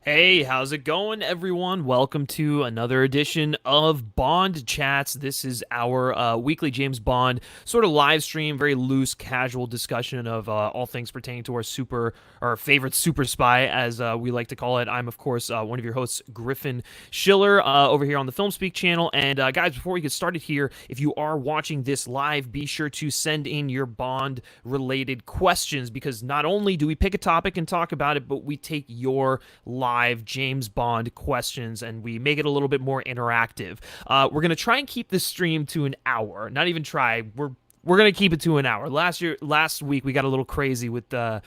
Hey, how's it going, everyone? Welcome to another edition of Bond Chats. This is our weekly James Bond sort of live stream, very loose, casual discussion of all things pertaining to our favorite super spy, as we like to call it. I'm, of course, one of your hosts, Griffin Schiller, over here on the FilmSpeak channel. And guys, before we get started here, if you are watching this live, be sure to send in your Bond-related questions, because not only do we pick a topic and talk about it, but we take your live James Bond questions and we make it a little bit more interactive. We're gonna try and keep this stream to an hour. Not even try. We're gonna keep it to an hour. Last week we got a little crazy with a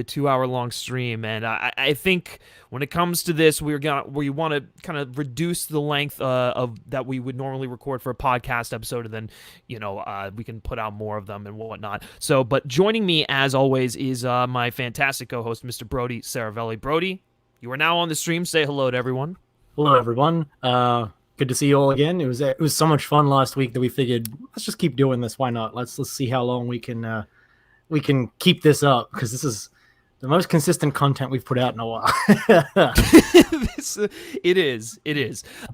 2 hour long stream, and I think when it comes to this, we want to kind of reduce the length of that we would normally record for a podcast episode, and then we can put out more of them and whatnot. So, but joining me as always is my fantastic co-host, Mr. Brody Saravelli. Brody, you are now on the stream. Say hello to everyone. Hello, everyone. Good to see you all again. It was so much fun last week that we figured let's just keep doing this. Why not? Let's see how long we can keep this up, because this is the most consistent content we've put out in a while. It is,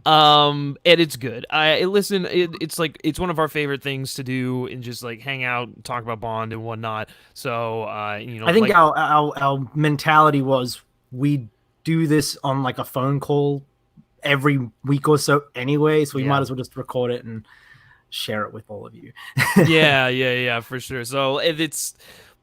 and it's good. It's one of our favorite things to do, and just like hang out, and talk about Bond and whatnot. So I think our mentality was we do this on like a phone call every week or so anyway, so we might as well just record it and share it with all of you. yeah, for sure. So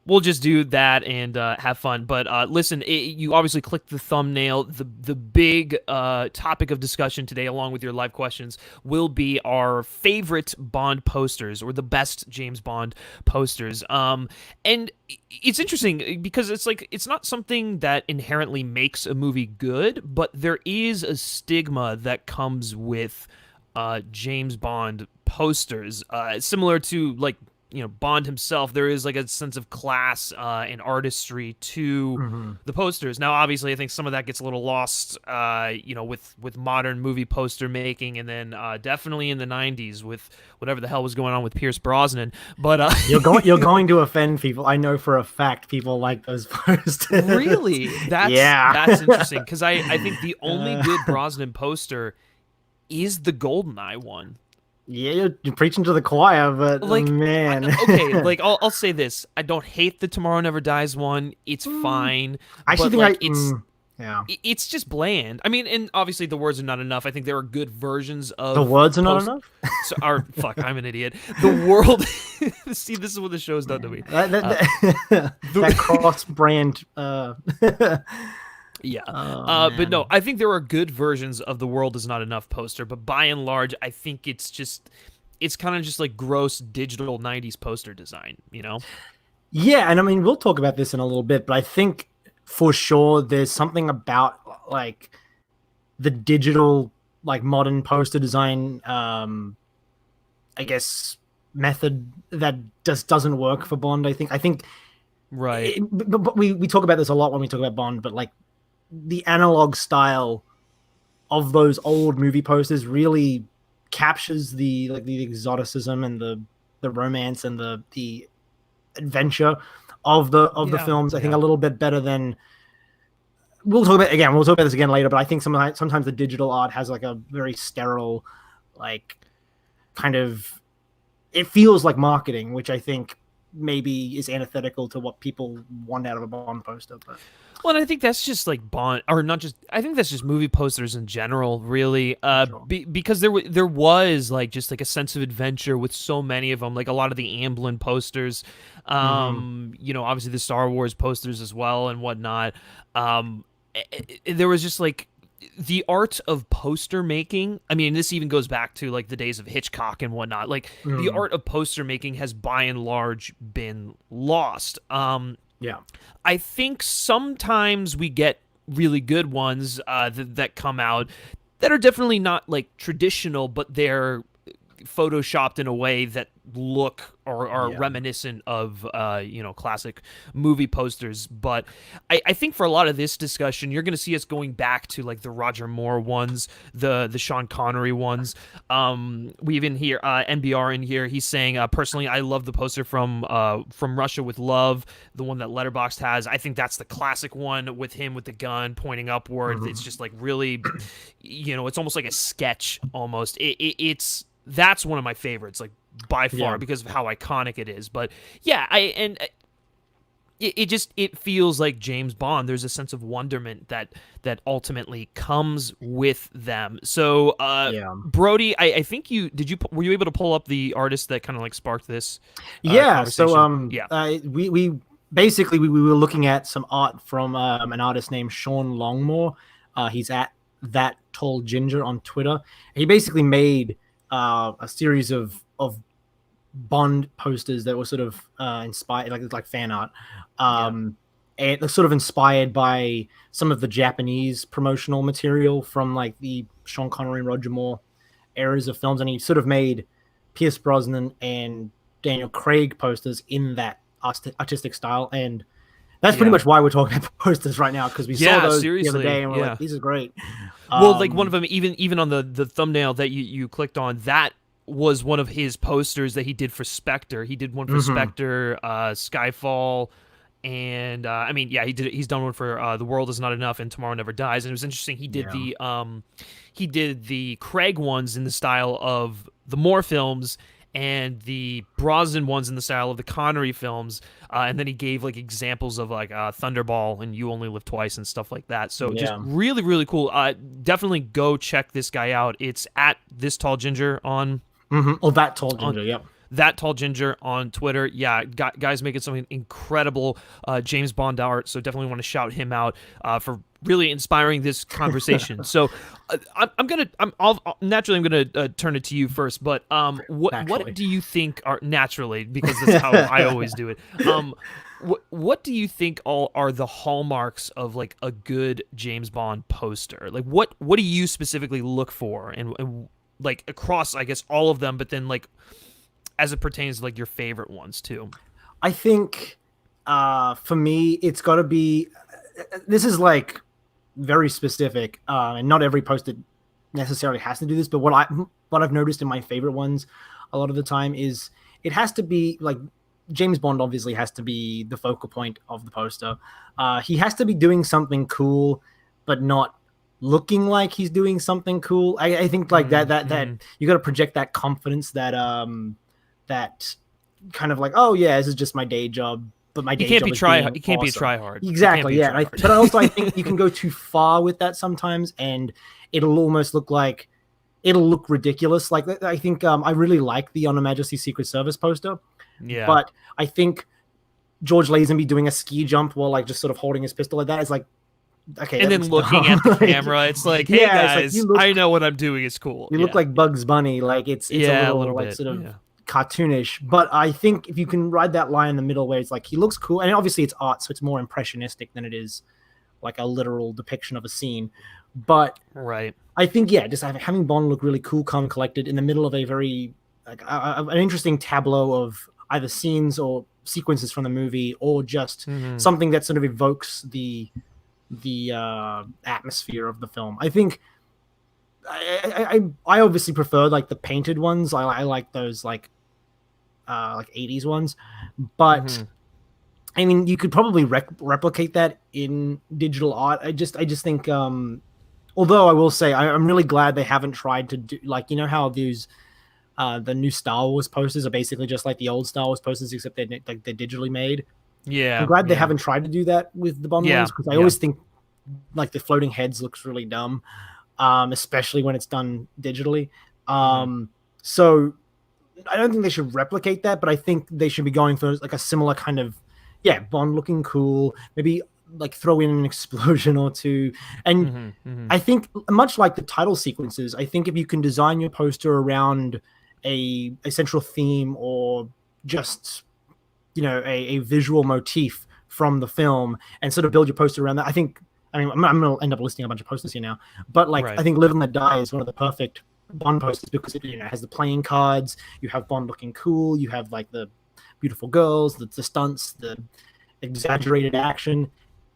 we'll just do that and have fun. But listen, you obviously clicked the thumbnail. The big topic of discussion today, along with your live questions, will be our favorite Bond posters, or the best James Bond posters. And it's interesting because it's not something that inherently makes a movie good, but there is a stigma that comes with James Bond posters, similar to Bond himself. There is like a sense of class and artistry to the posters. Now, obviously, I think some of that gets a little lost, with modern movie poster making, and then definitely in the '90s with whatever the hell was going on with Pierce Brosnan. But you're going to offend people. I know for a fact people like those posters. Really? That's interesting, because I think the only good Brosnan poster is the GoldenEye one. Yeah, you're preaching to the choir, but man. Okay, I'll say this: I don't hate the Tomorrow Never Dies one. It's fine. I actually think it's just bland. I mean, and obviously the words are not enough. I think there are good versions of the words are not enough. Fuck, I'm an idiot. The world. See, this is what the show's done to me. That cross-brand. Yeah. But no, I think there are good versions of The World Is Not Enough poster, but by and large, I think it's kind of just like gross digital 90s poster design, Yeah, and I mean, we'll talk about this in a little bit, but I think for sure there's something about like the digital, like modern poster design, I guess, method that just doesn't work for Bond. I think right. But we talk about this a lot when we talk about Bond, but like the analog style of those old movie posters really captures the exoticism and the romance and the adventure of the films. I think a little bit better than we'll talk about this again later, but I think sometimes the digital art has like a very sterile, like, kind of, it feels like marketing, which I think maybe is antithetical to what people want out of a Bond poster. But well, and I think that's just like Bond, or not just. I think that's just movie posters in general, really. Sure. Because there was like just like a sense of adventure with so many of them, like a lot of the Amblin posters, obviously the Star Wars posters as well and whatnot. There was just like the art of poster making. I mean, this even goes back to like the days of Hitchcock and whatnot. Like the art of poster making has by and large been lost. Yeah, I think sometimes we get really good ones that come out that are definitely not like traditional, but they're photoshopped in a way that look or are Yeah. reminiscent of classic movie posters. But I think for a lot of this discussion, you're going to see us going back to like the Roger Moore ones, the Sean Connery ones. We even hear NBR in here. He's saying, personally, I love the poster from Russia with Love, the one that Letterboxd has. I think that's the classic one with him with the gun pointing upward. It's just like really, it's almost like a sketch almost. That's one of my favorites, like by far, because of how iconic it is. But yeah, it feels like James Bond. There's a sense of wonderment that ultimately comes with them. So Brody, I think were you able to pull up the artist that kind of like sparked this conversation? We basically we were looking at some art from an artist named Sean Longmore. He's at That Tall Ginger on Twitter. He basically made a series of Bond posters that were sort of inspired, like fan art, and they're sort of inspired by some of the Japanese promotional material from like the Sean Connery and Roger Moore eras of films, and he sort of made Pierce Brosnan and Daniel Craig posters in that artistic style, and that's pretty much why we're talking about the posters right now, because we saw those the other day and we're like, these are great. Well, like one of them, even on the thumbnail that you clicked on, that was one of his posters that he did for Spectre. He did one for Spectre, Skyfall, and he's done one for The World Is Not Enough and Tomorrow Never Dies. And it was interesting. He did the Craig ones in the style of the Moore films, and the Brosnan ones in the style of the Connery films, and then he gave like examples of like Thunderball and You Only Live Twice and stuff like that. So just really, really cool. Definitely go check this guy out. It's at This Tall Ginger on That Tall Ginger. That Tall Ginger on Twitter. Yeah, guy's making some incredible James Bond art, so definitely want to shout him out for really inspiring this conversation. So I'm gonna turn it to you first, but what do you think are naturally, because that's how I always do it. What do you think are the hallmarks of like a good James Bond poster? Like what do you specifically look for, and like across, I guess, all of them, but then like as it pertains to like your favorite ones too? I think for me, it's got to be, this is like very specific, and not every poster necessarily has to do this, but what I've noticed in my favorite ones a lot of the time is it has to be like James Bond obviously has to be the focal point of the poster. He has to be doing something cool, but not looking like he's doing something cool. I think like that you got to project that confidence, that that kind of like, oh yeah, this is just my day job, but my day job is being awesome. He can't be a try-hard. Exactly, yeah. But also I think you can go too far with that sometimes, and it'll almost look ridiculous. Like I think I really like the On Her Majesty's Secret Service poster. Yeah. But I think George Lazenby doing a ski jump while like just sort of holding his pistol like that is like, okay. And then looking at the camera, it's like, hey guys, like, I know what I'm doing is cool. You look like Bugs Bunny. Like it's a little like bit, sort of cartoonish. But I think if you can ride that line in the middle where it's like he looks cool, and obviously it's art, so it's more impressionistic than it is like a literal depiction of a scene. But I think just having Bond look really cool, calm, collected in the middle of a very like an interesting tableau of either scenes or sequences from the movie, or just something that sort of evokes the atmosphere of the film. I think I obviously prefer like the painted ones. I like those like 80s ones, but I mean you could probably replicate that in digital art. I just think although I will say I'm really glad they haven't tried to do, like, you know how these the new Star Wars posters are basically just like the old Star Wars posters, except they're digitally made. I'm glad they haven't tried to do that with the Bond ones, because I always think like the floating heads looks really dumb, especially when it's done digitally. So I don't think they should replicate that, but I think they should be going for like a similar kind of Bond looking cool, maybe like throw in an explosion or two. And I think much like the title sequences, I think if you can design your poster around a central theme, or just a visual motif from the film, and sort of build your poster around that, I'm going to end up listing a bunch of posters here now, but like I think Live and Let Die is one of the perfect Bond posters because it, you know, has the playing cards. You have Bond looking cool. You have like the beautiful girls, the stunts, the exaggerated action.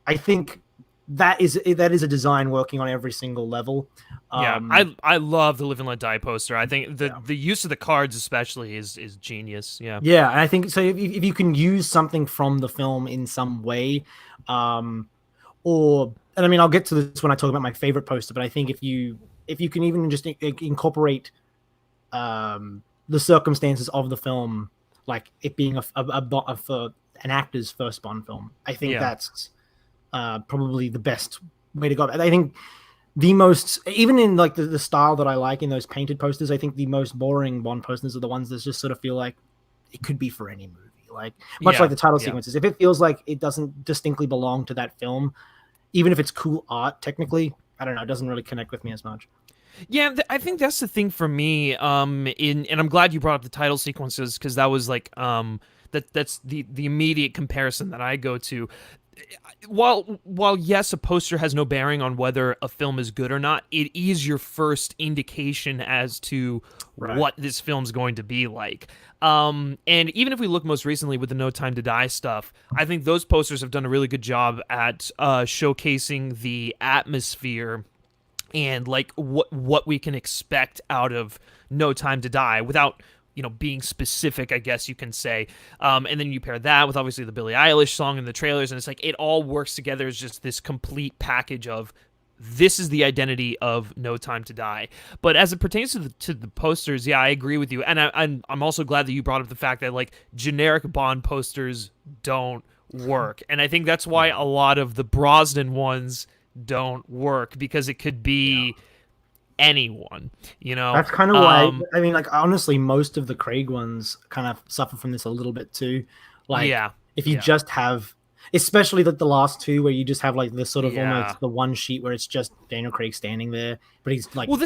I think that is a design working on every single level. Yeah, I love the Live and Let Die poster. I think Yeah. the use of the cards especially is genius. Yeah. Yeah, and I think so. If you can use something from the film in some way, um, and I mean, I'll get to this when I talk about my favorite poster. But I think if you can even just incorporate the circumstances of the film, like it being for an actor's first Bond film, I think Yeah. that's probably the best way to go. I think the most, even in like the style that I like in those painted posters, I think the most boring Bond posters are the ones that just sort of feel like it could be for any movie. Like much like Yeah. the title Yeah. sequences, if it feels like it doesn't distinctly belong to that film, even if it's cool art, technically, I don't know, it doesn't really connect with me as much. Yeah, I think that's the thing for me. And I'm glad you brought up the title sequences because that was like that's the immediate comparison that I go to. While yes, a poster has no bearing on whether a film is good or not, it is your first indication as to Right. what this film's going to be like. And even if we look most recently with the No Time to Die stuff, I think those posters have done a really good job at showcasing the atmosphere and like what we can expect out of No Time to Die without being specific, I guess you can say. And then you pair that with obviously the Billie Eilish song and the trailers, and it's like it all works together as just this complete package of this is the identity of No Time to Die. But as it pertains to the posters, yeah, I agree with you, and I'm also glad that you brought up the fact that like generic Bond posters don't work, and I think that's why a lot of the Brosnan ones don't work because it could be anyone, That's kind of why, I mean, like, honestly, most of the Craig ones kind of suffer from this a little bit too. Like, Yeah. if you Yeah. just have, especially like the last two, where you just have like this sort of Yeah. almost the one sheet where it's just Daniel Craig standing there, but he's like Well,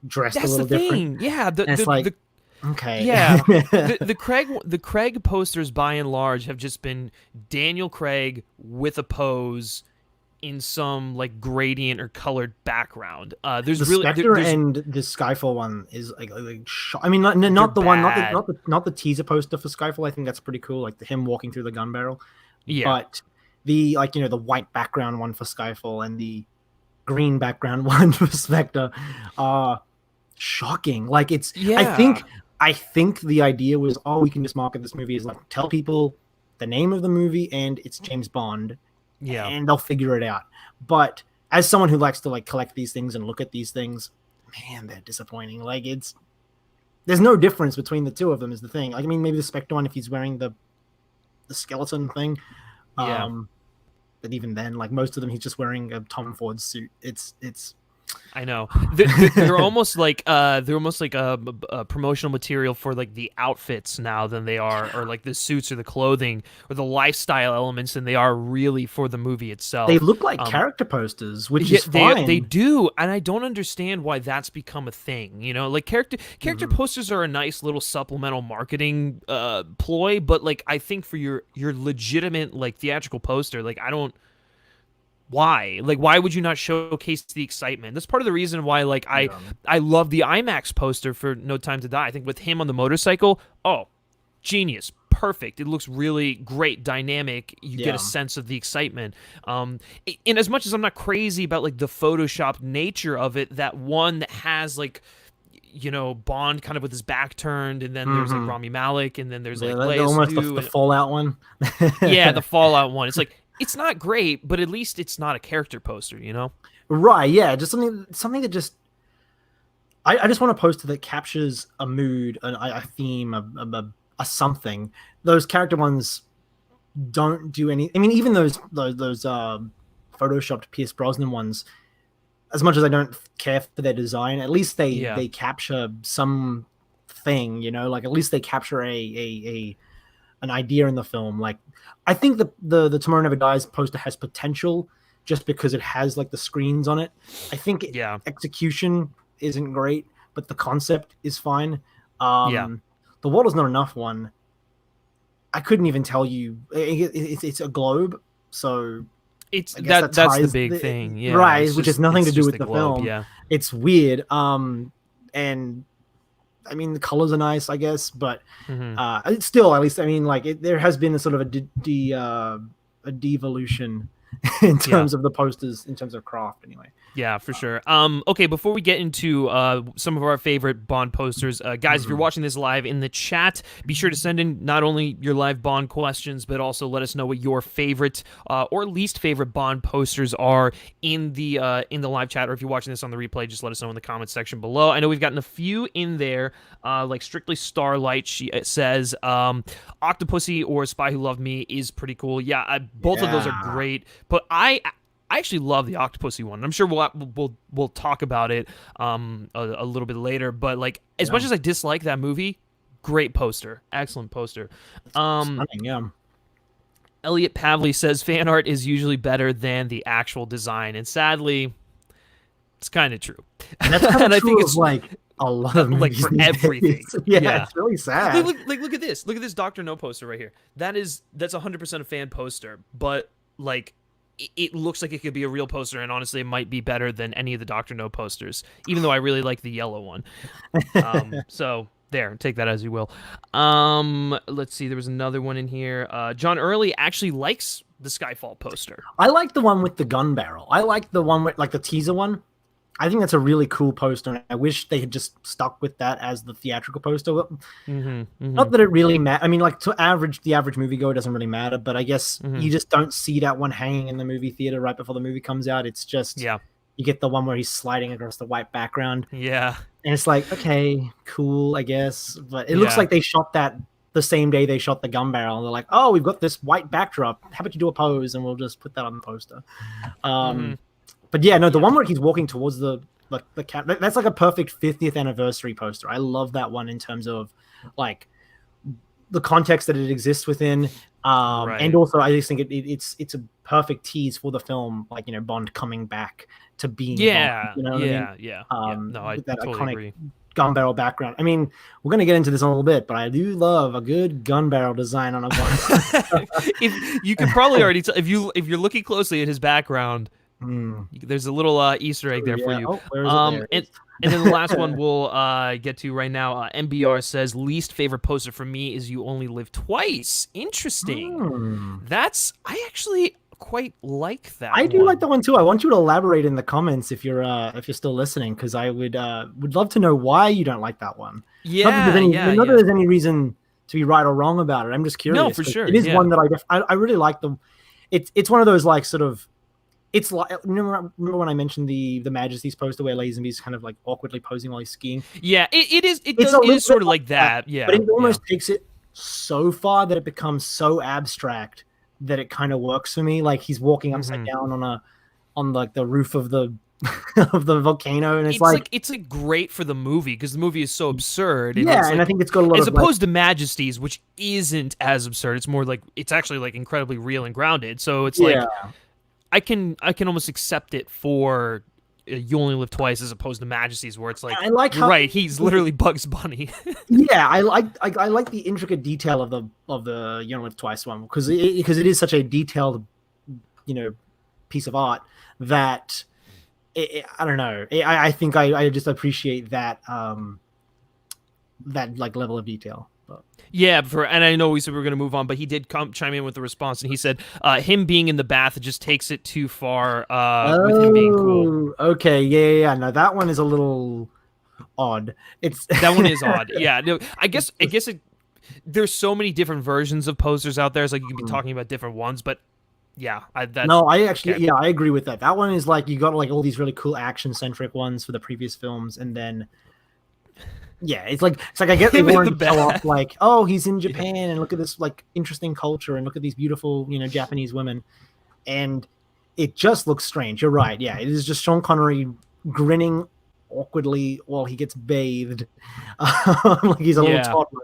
dressed a that's the little different. thing. Yeah, And it's like, okay. yeah, the Craig posters by and large have just been Daniel Craig with a pose in some like gradient or colored background. There's The really Spectre there's and the Skyfall one is I mean, not the one, bad. not the teaser poster for Skyfall. I think that's pretty cool, like him walking through the gun barrel. yeah. But the, like, the white background one for Skyfall and the green background one for Spectre are shocking. Like, it's I think the idea was, oh, we can just market this movie as like, tell people the name of the movie and it's James Bond, Yeah. and they'll figure it out. But as someone who likes to like collect these things and look at these things, man, they're disappointing. Like, there's no difference between the two of them is the thing. Like, I mean, maybe the Spectre one if he's wearing the skeleton thing. Yeah. But even then, like, most of them, he's just wearing a Tom Ford suit. It's I know they're almost like a promotional material for like the outfits now than they are, or like the suits or the clothing or the lifestyle elements than they are really for the movie itself. They look like character posters, which is fine. They do, and I don't understand why that's become a thing. Like character posters are a nice little supplemental marketing ploy, but like I think for your legitimate like theatrical poster, like I don't. Why? Like, why would you not showcase the excitement? That's part of the reason why, like, I love the IMAX poster for No Time to Die. I think with him on the motorcycle, oh, genius, perfect. It looks really great, dynamic. You get a sense of the excitement. And as much as I'm not crazy about like the photoshopped nature of it, that one that has like, Bond kind of with his back turned, and then there's like Rami Malek, and then there's like almost the Fallout one. Yeah, the Fallout one. It's like. It's not great, but at least it's not a character poster, Right, yeah, just something that just I just want a poster that captures a mood, a theme, a something. Those character ones don't do any. I mean, even those photoshopped Pierce Brosnan ones, as much as I don't care for their design, at least they capture some thing, like at least they capture an idea in the film. Like, I think the Tomorrow Never Dies poster has potential just because it has like the screens on it. I think execution isn't great, but the concept is fine. The World Is Not Enough one, I couldn't even tell you. It's a globe, so that's the big thing, right? Which has nothing to do with the film. Yeah, it's weird. and I mean the colors are nice, I guess, but Hmm. it's still, at least, I mean, like there has been a sort of a devolution in Yeah. terms of the posters, in terms of craft, anyway. Yeah, for sure. Okay, before we get into some of our favorite Bond posters, guys, if you're Mhm. watching this live in the chat, be sure to send in not only your live Bond questions, but also let us know what your favorite or least favorite Bond posters are in the live chat. Or if you're watching this on the replay, just let us know in the comments section below. I know we've gotten a few in there, like Strictly Starlight. It says Octopussy or Spy Who Loved Me is pretty cool. Yeah, both of those are Yeah. great, but I actually love the Octopussy one. I'm sure we'll talk about it a little bit later. But like, as Yeah. much as I dislike that movie, great poster, excellent poster. Stunning, yeah. Elliot Pavley says fan art is usually better than the actual design, and sadly, it's kind of true. And that's kind of And I think true of it's like a lot of like movies for these everything. days. Yeah, Yeah. it's really sad. Look at this. Look at this Doctor No poster right here. That's 100% a fan poster, but like it looks like it could be a real poster, and honestly, it might be better than any of the Doctor No posters, even though I really like the yellow one. So there, take that as you will. Let's see. There was another one in here. John Early actually likes the Skyfall poster. I like the one with the gun barrel. I like the one with like the teaser one. I think that's a really cool poster, and I wish they had just stuck with that as the theatrical poster. Not that it really matters. I mean, like the average moviegoer, it doesn't really matter, but I guess you just don't see that one hanging in the movie theater right before the movie comes out. It's just, Yeah. you get the one where he's sliding across the white background, Yeah. and it's like, okay, cool, I guess. But it looks Yeah. like they shot that the same day they shot the gun barrel. They're like, oh, we've got this white backdrop. How about you do a pose, and we'll just put that on the poster. But yeah, no, the one where he's walking towards the cat, that's like a perfect 50th anniversary poster. I love that one in terms of like the context that it exists within. Right. And also I just think it's a perfect tease for the film, like, you know, Bond coming back to being Yeah. Bond, you know what I mean? Yeah. No, I With that totally iconic agree. gun barrel background. I mean, we're gonna get into this in a little bit, but I do love a good gun barrel design on a Bond. If you can probably already tell, if you're looking closely at his background, there's a little Easter egg there for you. Oh, where is it? There it is. And then the last one we'll get to right now. MBR says least favorite poster for me is You Only Live Twice. Interesting. I actually quite like that. I do like that one too. I want you to elaborate in the comments if you're still listening, because I would love to know why you don't like that one. Yeah, not that yeah. there's any reason to be right or wrong about it. I'm just curious. No, for sure. It is one that I really like. It's one of those like sort of. It's like, remember when I mentioned the Majesty's poster where Lazenby's kind of like awkwardly posing while he's skiing? Yeah, it is. It It's is sort of like that. Yeah, but it almost takes it so far that it becomes so abstract that it kind of works for me. Like he's walking upside down on like the roof of the of the volcano, and it's like great for the movie because the movie is so absurd. And and I think it's got a lot as of opposed to Majesty's, which isn't as absurd. It's more like it's actually like incredibly real and grounded. So it's like. I can almost accept it for You Only Live Twice as opposed to Majesty's, where it's like, I like how, right, he's literally Bugs Bunny. Yeah, I like the intricate detail of the You Only Live Twice one, because it is such a detailed, you know, piece of art that I don't know. I think I just appreciate that that like level of detail. But. Yeah, and I know we said we were going to move on, but he did chime in with the response, and he said him being in the bath just takes it too far with him being cool. Okay, yeah. No, that one is a little odd. That one is odd. Yeah, no, I guess there's so many different versions of posters out there. It's like you can be talking about different ones, but yeah, I agree with that. That one is like you got like all these really cool action centric ones for the previous films, and then. Yeah, it's like I get they wanted to show off like, oh, he's in Japan and look at this like interesting culture and look at these beautiful, you know, Japanese women, and it just looks strange. You're right. Yeah, it is just Sean Connery grinning awkwardly while he gets bathed, like he's a little toddler.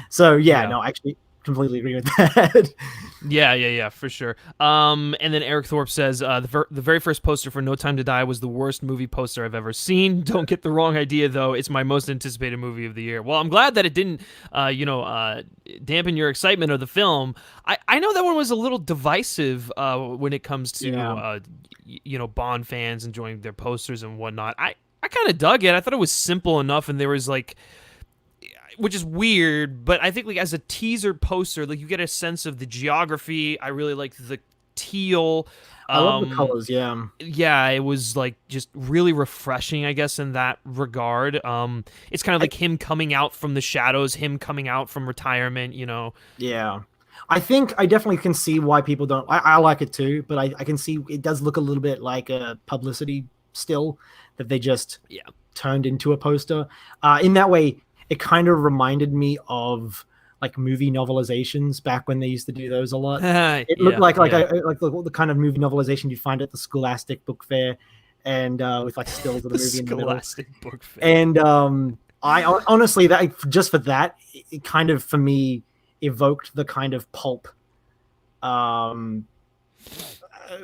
So no, I actually completely agree with that. Yeah, for sure. And then Eric Thorpe says the very first poster for No Time to Die was the worst movie poster I've ever seen. Don't get the wrong idea, though. It's my most anticipated movie of the year. Well, I'm glad that it didn't, dampen your excitement of the film. I know that one was a little divisive when it comes to, Bond fans enjoying their posters and whatnot. I kind of dug it. I thought it was simple enough, and there was like, which is weird, but I think like as a teaser poster, like you get a sense of the geography. I really like the teal. I love the Um, colors. Yeah, yeah, it was like just really refreshing, I guess, in that regard. It's kind of I, like him coming out from the shadows, him coming out from retirement. yeah. I think I definitely can see why people don't. I like it too, but I can see it does look a little bit like a publicity still that they just Yeah. turned into a poster. In that way, it kind of reminded me of like movie novelizations back when they used to do those a lot. It looked Yeah, like yeah. like the kind of movie novelization you'd find at the Scholastic Book Fair, and with like stills of the The movie in the middle. Scholastic Book Fair. And I honestly that just for that, it kind of for me evoked the kind of pulp um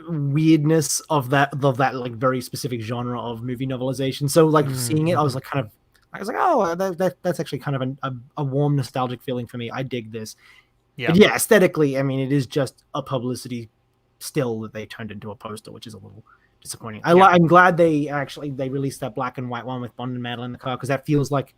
weirdness of that like very specific genre of movie novelization. So like seeing it, I was Mm-hmm. like kind of I was like, oh, that's actually kind of a warm nostalgic feeling for me. I dig this. Yeah. But yeah, aesthetically, I mean, it is just a publicity still that they turned into a poster, which is a little disappointing. Yeah. I'm glad they released that black and white one with Bond and Madeline in the car, because that feels like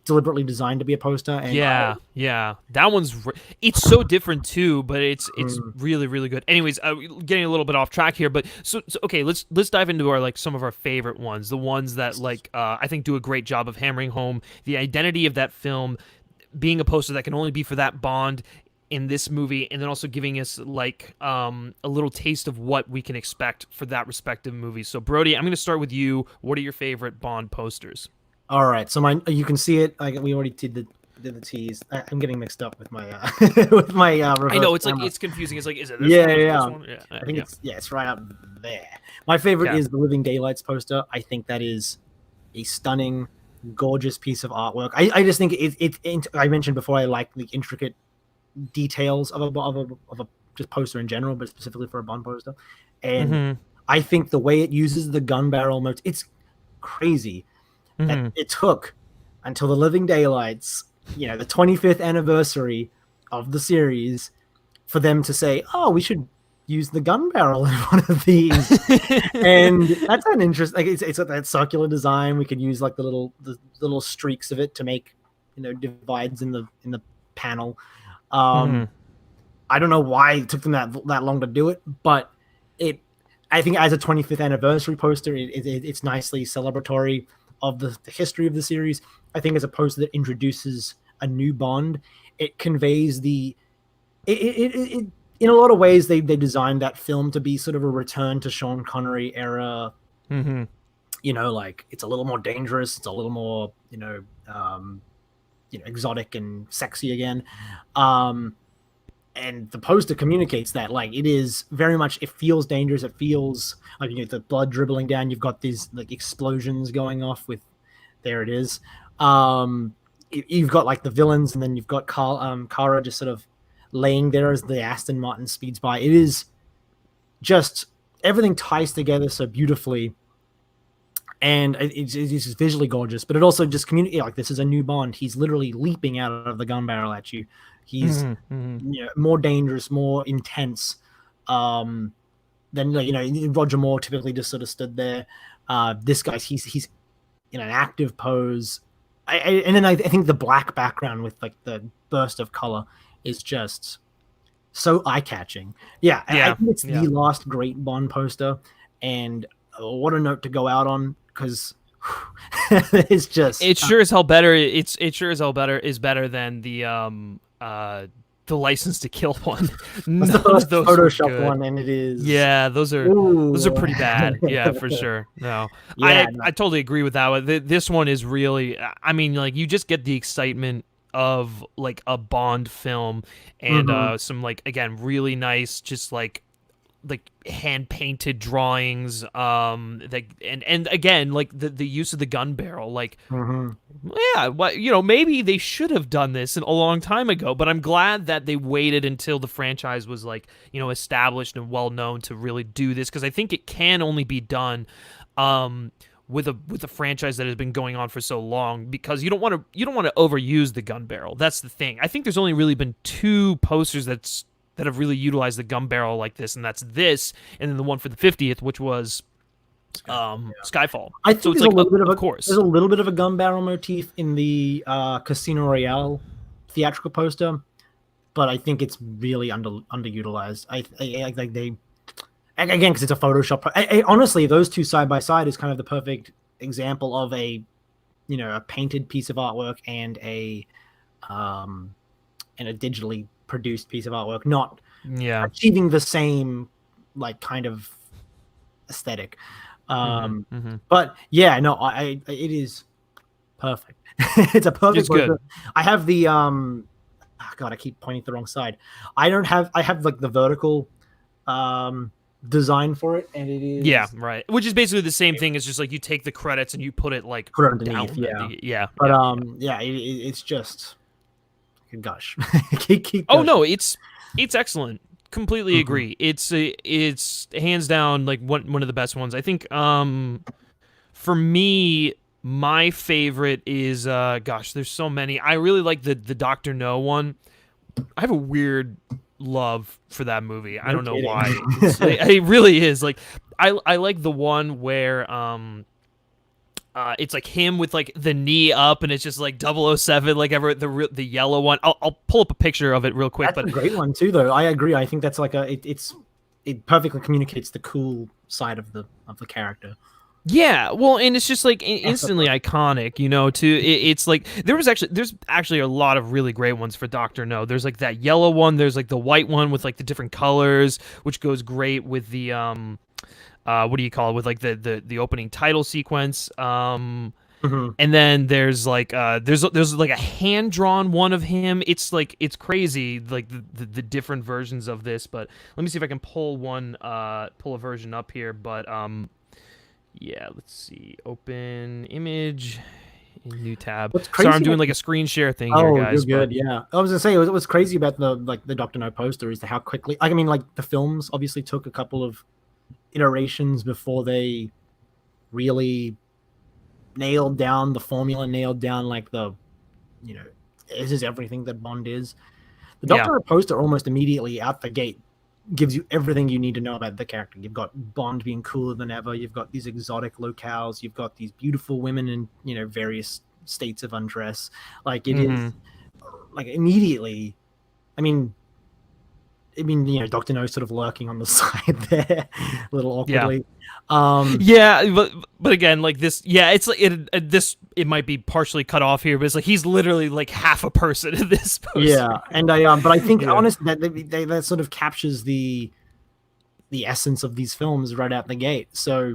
deliberately designed to be a poster. And Yeah. That one's it's so different too, but it's Mm, really really good. Anyways, getting a little bit off track here, but so okay, let's dive into our like some of our favorite ones, the ones that like I think do a great job of hammering home the identity of that film, being a poster that can only be for that Bond in this movie, and then also giving us like a little taste of what we can expect for that respective movie. So Brody, I'm going to start with you. What are your favorite Bond posters? all right, so you can see it. Like we already did the tease. I'm getting mixed up with my with my I know reverse it's like camera. it's confusing. It's like, is it this Yeah, one? yeah, Is it this yeah. one? Yeah, I think yeah. it's right up there. My favorite Okay. is the Living Daylights poster. I think that is a stunning, gorgeous piece of artwork. I just think I mentioned before I like the intricate details of a just poster in general, but specifically for a Bond poster. And Mm-hmm. I think the way it uses the gun barrel motif, it's crazy that Mm-hmm. it took until the Living Daylights, the 25th anniversary of the series, for them to say, "Oh, we should use the gun barrel in one of these." And that's an interest. Like it's that circular design. We could use like the little streaks of it to make divides in the panel. Mm-hmm. Um, I don't know why it took them that long to do it, but it. I think as a 25th anniversary poster, it's nicely celebratory of the history of the series. I think as a poster that introduces a new Bond, it conveys it in a lot of ways they designed that film to be sort of a return to Sean Connery era. Mm-hmm. Like it's a little more dangerous, it's a little more exotic and sexy again. And the poster communicates that, like, it is very much, it feels dangerous, it feels like the blood dribbling down, you've got these like explosions going off with, there it is. You've got like the villains, and then you've got Kara just sort of laying there as the Aston Martin speeds by. It is just, everything ties together so beautifully, and it's just visually gorgeous, but it also just communicates like this is a new Bond. He's literally leaping out of the gun barrel at you. He's more dangerous, more intense than Roger Moore typically just sort of stood there. This guy's he's in an active pose. And then I think the black background with like the burst of color is just so eye-catching. Yeah, I think it's the last great Bond poster, and what a note to go out on, because it's just It's sure as hell better. It sure as hell better is better than the License to Kill one. None the first of those were Photoshop good. one, and it is Yeah, those are pretty bad. Yeah, for sure. No, Yeah, I totally agree with that one. This one is really. I mean, like you just get the excitement of like a Bond film, and some like again really nice, just like hand painted drawings. That and again like the use of the gun barrel, like. Yeah, well, maybe they should have done this a long time ago, but I'm glad that they waited until the franchise was like, established and well known to really do this, because I think it can only be done with a franchise that has been going on for so long, because you don't want to overuse the gun barrel. That's the thing. I think there's only really been two posters that have really utilized the gun barrel like this, and that's this, and then the one for the 50th, which was Skyfall. I think So it's there's like, a little bit of of course. there's a little bit of a gun barrel motif in the Casino Royale theatrical poster, but I think it's really underutilized. I like they again because it's a Photoshop. Honestly, those two side by side is kind of the perfect example of a painted piece of artwork and a digitally produced piece of artwork, not achieving the same like kind of aesthetic. But yeah, no, it is perfect. It's a perfect. It's good. I have the God, I keep pointing to the wrong side. I have like the vertical design for it, and it is right, which is basically the same thing as just like you take the credits and you put it like underneath. But it's just gosh. No, it's excellent. Completely agree. It's hands down like one of the best ones. I think for me, my favorite is there's so many. I really like the Dr. No one. I have a weird love for that movie. I don't know why. It really is. Like I like the one where it's like him with like the knee up and it's just like 007, like the yellow one. I'll pull up a picture of it real quick. That's a great one too, though. I agree. I think that's like it perfectly communicates the cool side of the character. Yeah, well, and it's just like instantly iconic, too. It's like there's actually a lot of really great ones for Dr. No. There's like that yellow one, there's like the white one with like the different colors, which goes great with the what do you call it, with like the opening title sequence. And then there's like there's like a hand-drawn one of him. It's like it's crazy, like the different versions of this, but let me see if I can pull a version up here, but yeah, let's see. Open image in new tab. Sorry, I'm doing like a screen share thing here, guys. You're good. Yeah, I was gonna say what's crazy about the Dr. No poster is how quickly. I mean, like the films obviously took a couple of iterations before they really nailed down the formula, nailed down like this is everything that Bond is. The Dr. No poster almost immediately out the gate gives you everything you need to know about the character. You've got Bond being cooler than ever. You've got these exotic locales. You've got these beautiful women in various states of undress. Like it is like immediately. I mean, Dr. No sort of lurking on the side there, a little awkwardly. But again, like this, it's like it might be partially cut off here, but it's like he's literally like half a person in this poster. Yeah, and but I think honestly that sort of captures the essence of these films right out the gate. So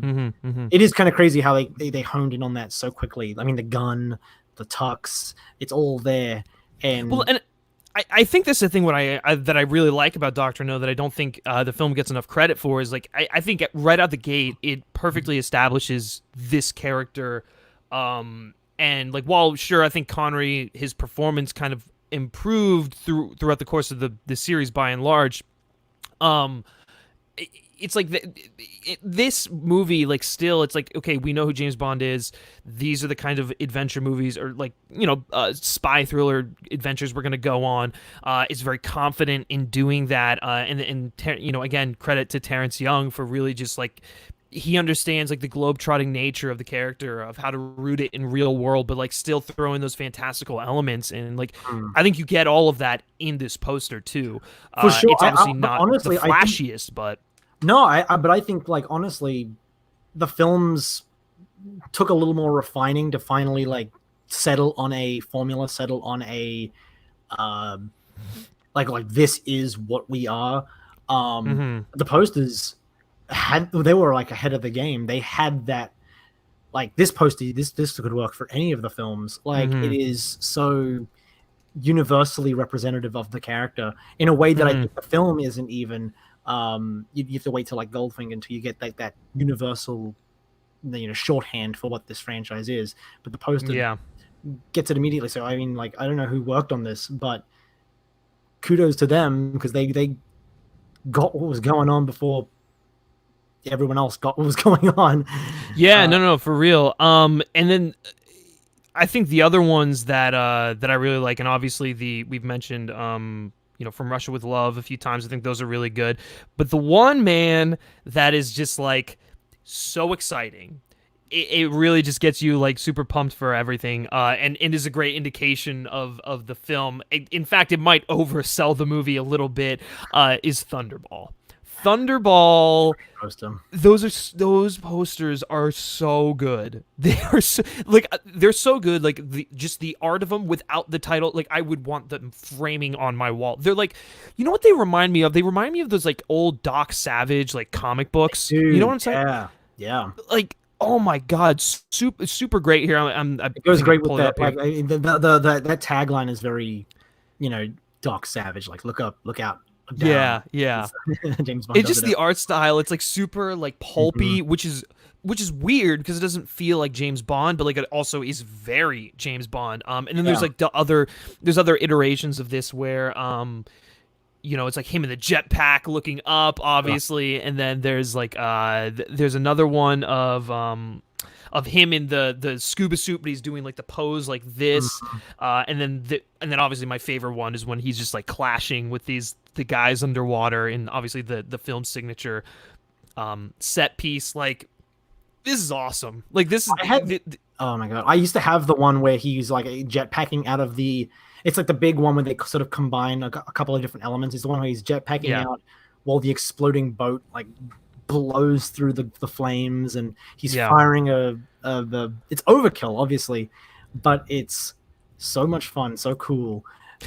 it is kind of crazy how they honed in on that so quickly. I mean, the gun, the tux, it's all there. And I think that's the thing that I really like about Dr. No that I don't think the film gets enough credit for is like I think right out the gate it perfectly establishes this character, and like while sure I think Connery, his performance kind of improved throughout the course of the series by and large, it's like this movie, like still it's like, okay, we know who James Bond is. These are the kind of adventure movies or like spy thriller adventures we're gonna go on. It's very confident in doing that, and again, credit to Terrence Young for really just like he understands like the globe-trotting nature of the character, of how to root it in real world, but like still throw in those fantastical elements, and like I think you get all of that in this poster too. For sure, it's obviously not honestly, the flashiest, but. No, but I think like honestly, the films took a little more refining to finally like settle on a formula, settle on a like this is what we are. The posters they were like ahead of the game. They had that like this poster, this could work for any of the films. Like it is so universally representative of the character in a way that I think the film isn't even. You have to wait till like Goldfinger until you get that universal, shorthand for what this franchise is. But the poster gets it immediately. So I mean, like I don't know who worked on this, but kudos to them because they got what was going on before everyone else got what was going on. Yeah, no, for real. And then I think the other ones that I really like, and obviously we've mentioned From Russia with Love a few times. I think those are really good. But the one, man, that is just like so exciting. It really just gets you like super pumped for everything, and is a great indication of the film. In fact, it might oversell the movie a little bit. Is Thunderball. Thunderball, Poster. those posters are so good. They are so, like they're so good. Like just the art of them without the title. Like I would want them framing on my wall. They're like, you know what they remind me of? They remind me of those like old Doc Savage like comic books. Dude, You know what I'm saying? Yeah. Like, oh my god, super great here. It goes great with pull it that. up here. Like that tagline is very, you know, Doc Savage. Like look up, look out, look down. Yeah. James Bond It's does just it the up. art style. It's like super like pulpy, which is weird because it doesn't feel like James Bond, but like it also is very James Bond. And then there's Yeah. like there's other iterations of this where it's like him in the jetpack looking up, obviously, and then there's like there's another one of him in the scuba suit, but he's doing like the pose like this, and then obviously my favorite one is when he's just like clashing with the guys underwater, and obviously the film signature set piece. Like this is awesome. Like this is Oh my god! I used to have the one where he's like jetpacking out of the. It's like the big one where they sort of combine a couple of different elements. It's the one where he's jetpacking out while the exploding boat like blows through the flames, and he's firing the. It's overkill, obviously, but it's so much fun, so cool.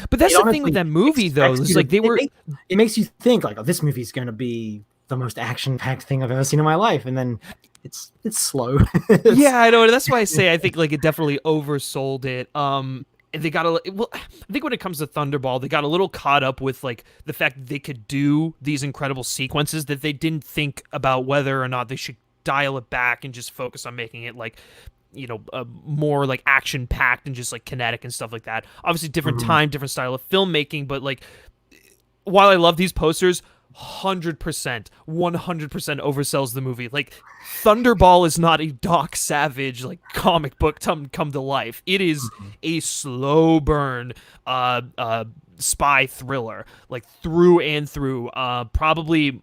But that's the thing with that movie, though. It's like it makes you think like, oh, this movie's going to be the most action-packed thing I've ever seen in my life, and then it's slow. Yeah, I know. That's why I say I think like it definitely oversold it. They got I think when it comes to Thunderball, they got a little caught up with like the fact that they could do these incredible sequences that they didn't think about whether or not they should dial it back and just focus on making it like, more like action packed and just like kinetic and stuff like that. Obviously, different time, different style of filmmaking, but like while I love these posters, 100% oversells the movie. Like Thunderball is not a Doc Savage like comic book come to life. It is a slow burn spy thriller, like through and through. Probably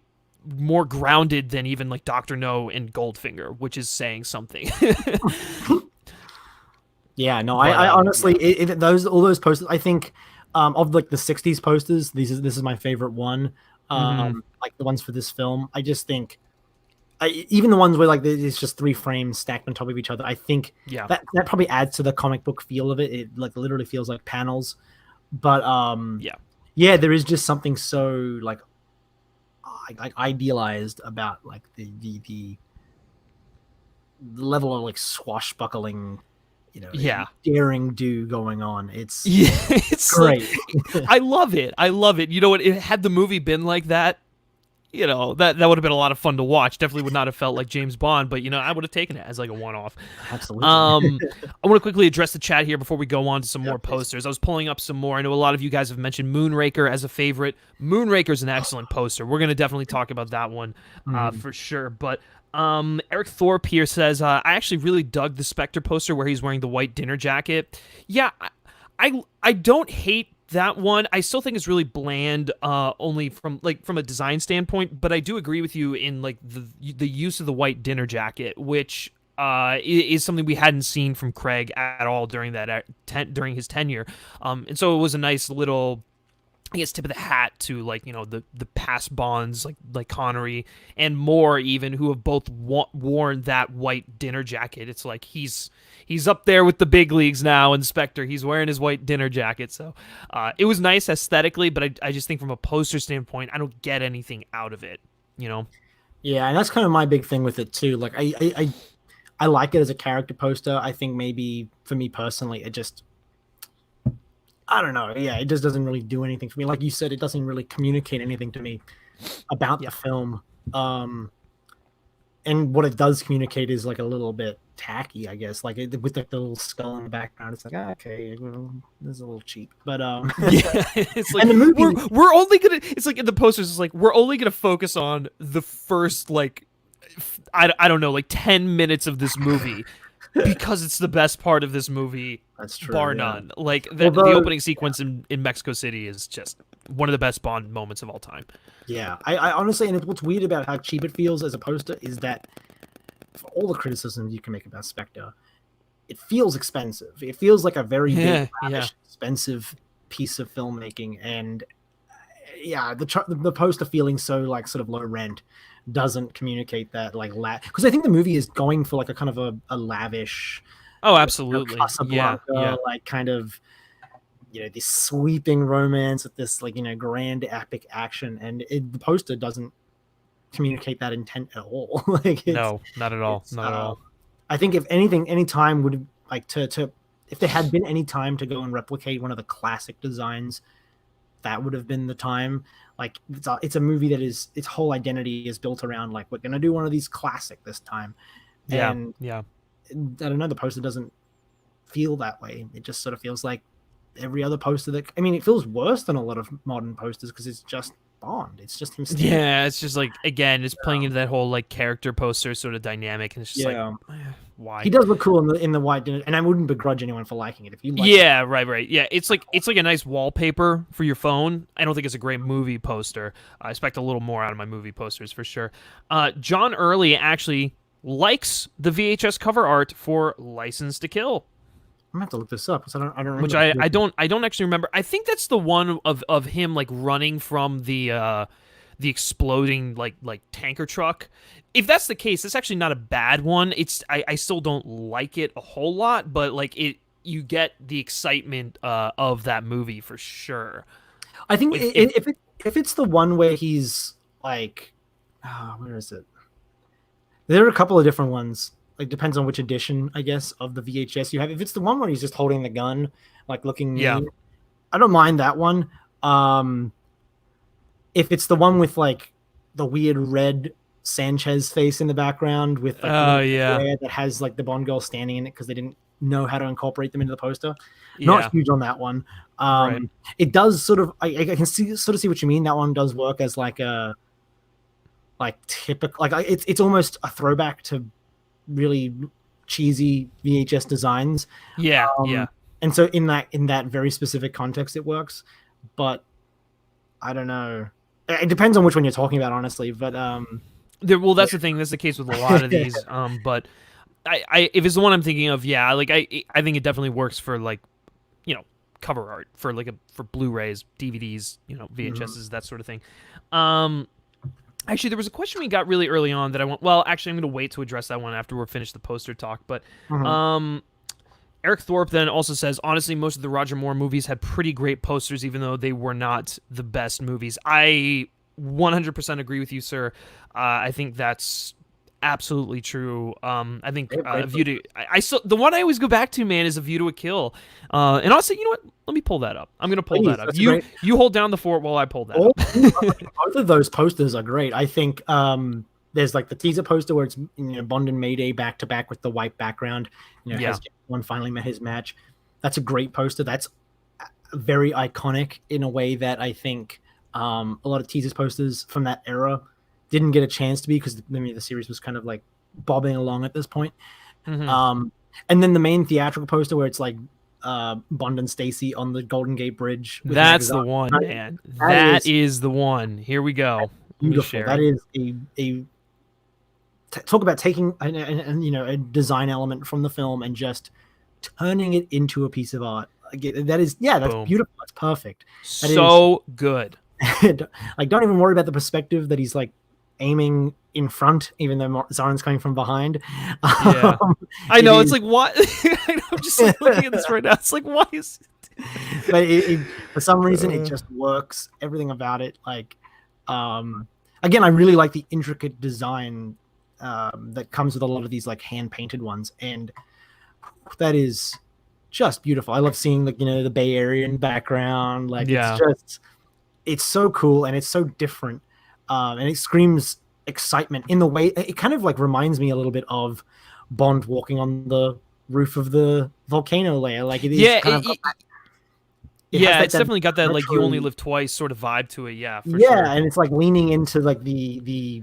more grounded than even like Dr. No and Goldfinger, which is saying something. Yeah, no, I honestly, all those posters, I think, of like the '60s posters, this is my favorite one. Like the ones for this film, I just think, even the ones where like it's just 3 frames stacked on top of each other, I think that probably adds to the comic book feel of it. It like literally feels like panels, but there is just something so like idealized about like the level of like swashbuckling, daring do going on. It's great. Like, I love it. You know what? Had the movie been like that, that would have been a lot of fun to watch. Definitely would not have felt like James Bond, but I would have taken it as like a one-off. Absolutely. I want to quickly address the chat here before we go on to some more posters. I was pulling up some more. I know a lot of you guys have mentioned Moonraker as a favorite. Moonraker's an excellent poster. We're going to definitely talk about that one for sure. But Eric Thorpe here says, I actually really dug the Spectre poster where he's wearing the white dinner jacket. Yeah, I don't hate that one. I still think it's really bland, only from a design standpoint, but I do agree with you in like the use of the white dinner jacket, which is something we hadn't seen from Craig at all during during his tenure. And so it was a nice little, I guess, tip of the hat to like the past Bonds like Connery and Moore even, who have both worn that white dinner jacket. It's like he's up there with the big leagues now. And Spectre, he's wearing his white dinner jacket. So it was nice aesthetically, but I just think from a poster standpoint, I don't get anything out of it. Yeah, and that's kind of my big thing with it too. Like I like it as a character poster. I think maybe for me personally, it just, I don't know. Yeah, it just doesn't really do anything for me. Like you said, it doesn't really communicate anything to me about the film. And what it does communicate is like a little bit tacky, I guess. Like with the little skull in the background, it's like, okay, well, this is a little cheap. But it's like and the movie, we're only gonna. It's like in the posters, it's like we're only gonna focus on the first like I don't know, like 10 minutes of this movie. Because it's the best part of this movie, that's true, bar none. Like the opening sequence in Mexico City is just one of the best Bond moments of all time. Yeah, I honestly, and what's weird about how cheap it feels as a poster is that for all the criticisms you can make about Spectre, it feels expensive. It feels like a very big, lavish, expensive piece of filmmaking, and yeah, the poster feeling so like sort of low rent doesn't communicate that like because I think the movie is going for like a kind of a lavish, oh, absolutely, Casablanca, like kind of, you know, this sweeping romance with this like, you know, grand epic action, and the poster doesn't communicate that intent at all. Like no, not at all, not at all. I think if anything, any time would like to if there had been any time to go and replicate one of the classic designs, that would have been the time. Like it's a movie that is, its whole identity is built around like, we're gonna do one of these classic this time. And I don't know, the poster doesn't feel that way. It just sort of feels like every other poster that, I mean, it feels worse than a lot of modern posters because it's just Bond. It's just him standing. Yeah, it's just like, again, it's playing into that whole like character poster sort of dynamic, and it's just like, why? He does look cool in the white, and I wouldn't begrudge anyone for liking it if you like right. Yeah, it's like a nice wallpaper for your phone. I don't think it's a great movie poster. I expect a little more out of my movie posters for sure. John Early actually likes the VHS cover art for License to Kill. I'm gonna have to look this up because I don't remember. Which I don't actually remember. I think that's the one of him like running from the exploding like tanker truck. If that's the case, it's actually not a bad one. It's I still don't like it a whole lot, but like you get the excitement of that movie for sure. I think if it's the one where he's like, where is it? There are a couple of different ones. Like, depends on which edition, I guess, of the VHS you have. If it's the one where he's just holding the gun, like looking mean, I don't mind that one. If it's the one with like the weird red Sanchez face in the background with like that has like the Bond girl standing in it because they didn't know how to incorporate them into the poster, not huge on that one. It does sort of, I can see what you mean. That one does work as like a typical, like it's almost a throwback to really cheesy VHS designs. And so in that very specific context it works, but I don't know, it depends on which one you're talking about, honestly. But that's the thing, that's the case with a lot of these. But I if it's the one I'm thinking of, like I think it definitely works for like, you know, cover art for like for Blu-rays, DVDs, you know, VHSs, that sort of thing. Actually, there was a question we got really early on that I want. Well, actually, I'm going to wait to address that one after we're finished the poster talk. But Eric Thorpe then also says, honestly, most of the Roger Moore movies had pretty great posters, even though they were not the best movies. I 100% agree with you, sir. I think that's absolutely true. I think the one I always go back to, man, is A View to a Kill. And I'll say, you know what? Let me pull that up. I'm gonna pull that up. You hold down the fort while I pull that up. Both of those posters are great. I think there's like the teaser poster where it's, you know, Bond and Mayday back to back with the white background. You know, has one finally met his match. That's a great poster. That's very iconic in a way that I think a lot of teaser posters from that era didn't get a chance to be, because the series was kind of like bobbing along at this point. And then the main theatrical poster where it's like Bond and Stacy on the Golden Gate Bridge. That's the one, man. That is the one. Here we go. Beautiful. That is a talk about taking you know, a design element from the film and just turning it into a piece of art. That is, that's Boom. beautiful. That's perfect. That so good. Like, don't even worry about the perspective that he's like aiming in front, even though Zoran's coming from behind. I know, it's like, what? I'm just like, looking at this right now. It's like, why is it? But for some reason it just works. Everything about it, like, again, I really like the intricate design that comes with a lot of these like hand painted ones, and that is just beautiful. I love seeing, like, you know, the Bay Area in the background. Like, it's so cool and it's so different. And it screams excitement in the way it kind of like reminds me a little bit of Bond walking on the roof of the volcano layer. Like, it is it's definitely got that retro, like, you only live twice sort of vibe to it. For sure. And it's like leaning into like the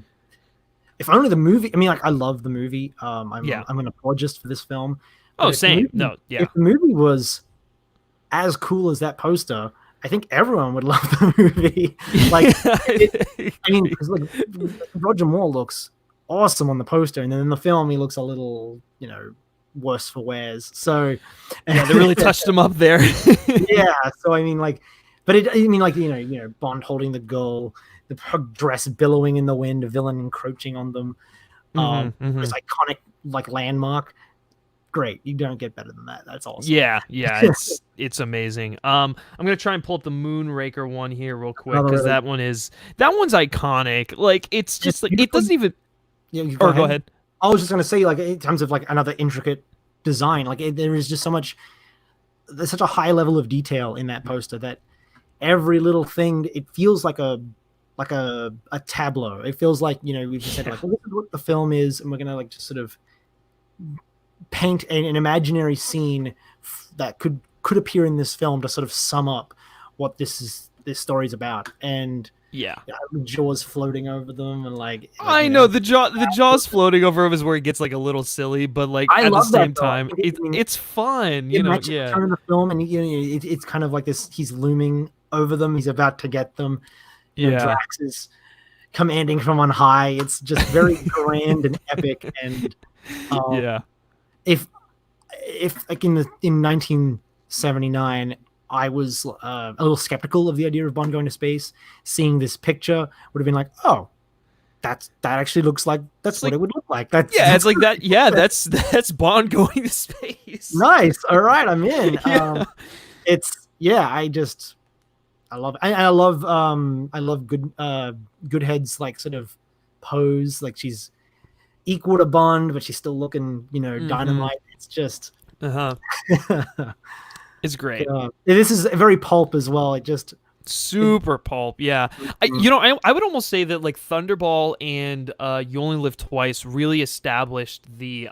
if only the movie, I mean, like, I love the movie. I'm an apologist for this film. Oh, same. If the movie was as cool as that poster, I think everyone would love the movie. Like, I mean, because like Roger Moore looks awesome on the poster, and then in the film he looks a little, worse for wears. So Yeah, they really touched him up there. yeah, so I mean, like, but like, Bond holding the girl, her dress billowing in the wind, a villain encroaching on them, this iconic like landmark. Great, you don't get better than that. That's awesome. Yeah, it's amazing. I'm gonna try and pull up the Moonraker one here real quick, because that one's iconic. Like, it's just like, it doesn't even. Yeah, go ahead. I was just gonna say, like, in terms of like another intricate design, like there is just there's such a high level of detail in that poster that every little thing, it feels like a tableau. It feels like, we've just said, like, well, this is what the film is, and we're gonna like just sort of paint an imaginary scene that could appear in this film to sort of sum up what this story's about. And Jaws floating over them, and like I know the Jaws floating over him is where it gets like a little silly, but like at the same time, it's fun. It matches the tone of the film, and it's kind of like this. He's looming over them. He's about to get them. Drax is commanding from on high. It's just very grand and epic. And if like in 1979. I was a little skeptical of the idea of Bond going to space. Seeing this picture would have been like, oh, that actually looks like that's what it would look like. It's like that. Yeah, that's Bond going to space. Nice. All right, I'm in. I love it. I love Goodhead's like sort of pose. Like, she's equal to Bond, but she's still looking, dynamite. It's just It's great. This is very Pulp as well. It just super Pulp. Yeah. I would almost say that like Thunderball and You Only Live Twice really established the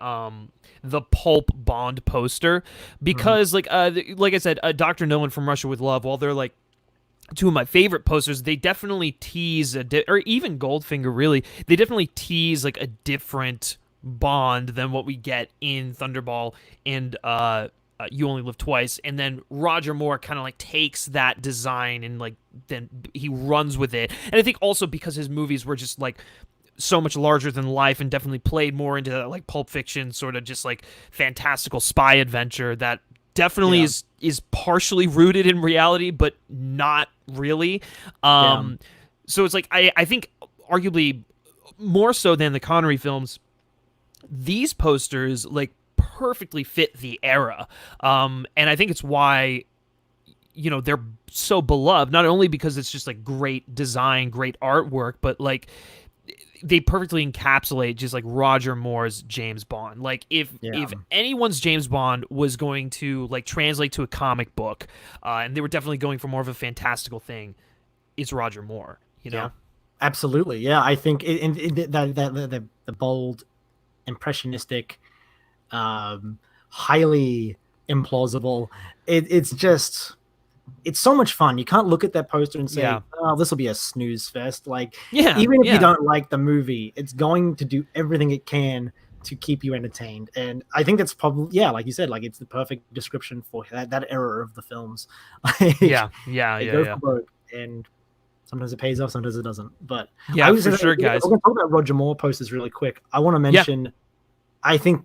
Pulp Bond poster, because like I said, Dr. No One from Russia with Love, while they're like two of my favorite posters, they definitely tease or even Goldfinger, really, they definitely tease like a different Bond than what we get in Thunderball and You Only Live Twice. And then Roger Moore kind of like takes that design and like then he runs with it. And I think also because his movies were just like so much larger than life and definitely played more into that like Pulp Fiction sort of just like fantastical spy adventure that definitely is partially rooted in reality, but not really. So it's like I think arguably more so than the Connery films, these posters like perfectly fit the era, and I think it's why they're so beloved, not only because it's just like great design, great artwork, but like they perfectly encapsulate just like Roger Moore's James Bond. Like if anyone's James Bond was going to like translate to a comic book, and they were definitely going for more of a fantastical thing, it's Roger Moore. Absolutely, yeah. I think the bold, impressionistic, highly implausible. It's so much fun. You can't look at that poster and say, "Oh, this will be a snooze fest." Like, even if you don't like the movie, it's going to do everything it can to keep you entertained. And I think that's probably, like you said, like it's the perfect description for that era of the films. Go for broke, and sometimes it pays off, sometimes it doesn't. But for sure, guys. We're going to talk about Roger Moore posters really quick. I want to mention, I think,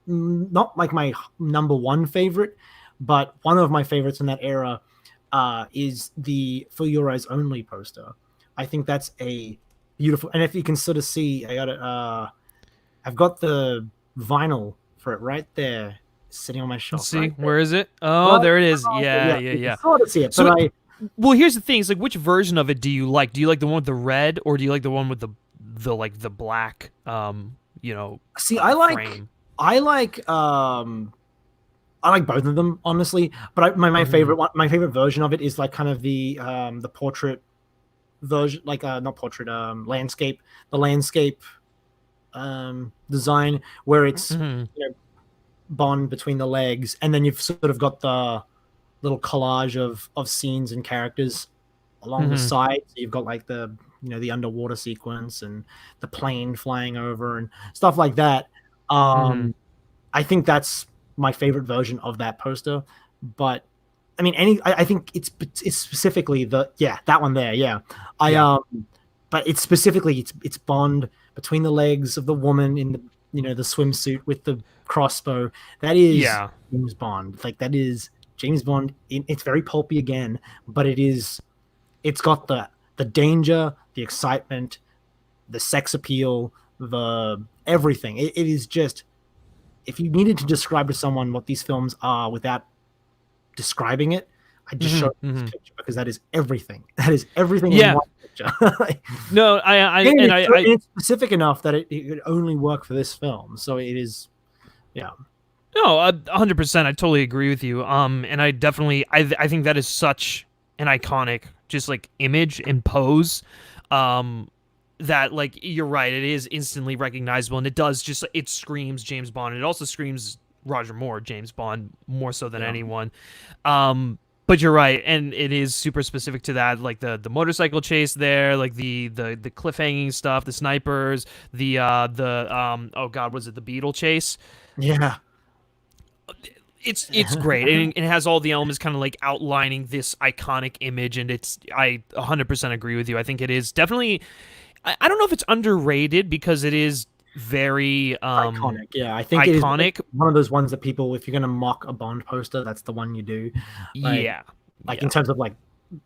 not like my number one favorite, but one of my favorites in that era is the For Your Eyes Only poster. I think that's a beautiful, and if you can sort of see, I've got the vinyl for it right there sitting on my shelf. Let's see, where is it? Oh, there it is. Yeah. Sort of see it, so well, here's the thing. It's like, which version of it do you like? Do you like the one with the red, or do you like the one with the black? See, frame? I like both of them, honestly. But my favorite one, my favorite version of it is like kind of the portrait version, like not portrait, landscape, the landscape design, where it's Bond between the legs, and then you've sort of got the little collage of scenes and characters along the side. So you've got like the the underwater sequence and the plane flying over and stuff like that. I think that's my favorite version of that poster. But I mean, I think it's specifically that one there. but it's specifically it's Bond between the legs of the woman in the the swimsuit with the crossbow. That is Yeah. James Bond. Like that is James Bond. It's very pulpy again, but it's got the danger, the excitement, the sex appeal, the everything. It is just, if you needed to describe to someone what these films are without describing it, I just showed this picture, because that is everything. That is everything in one picture. No, it's specific enough that it could only work for this film. So it is, yeah. No, 100%. I totally agree with you. And I definitely, I think that is such an iconic, just like image and pose. That, like, you're right, it is instantly recognizable, and it screams James Bond. It also screams Roger Moore, James Bond, more so than anyone. But you're right, and it is super specific to that, like the motorcycle chase there, like the cliffhanging stuff, the snipers, oh god, was it the Beetle chase? Yeah. It's great, and it has all the elements kind of like outlining this iconic image, and I 100% agree with you. I think it is definitely, I don't know if it's underrated, because it is very iconic. Yeah, I think iconic. It is one of those ones that people, if you're gonna mock a Bond poster, that's the one you do. In terms of like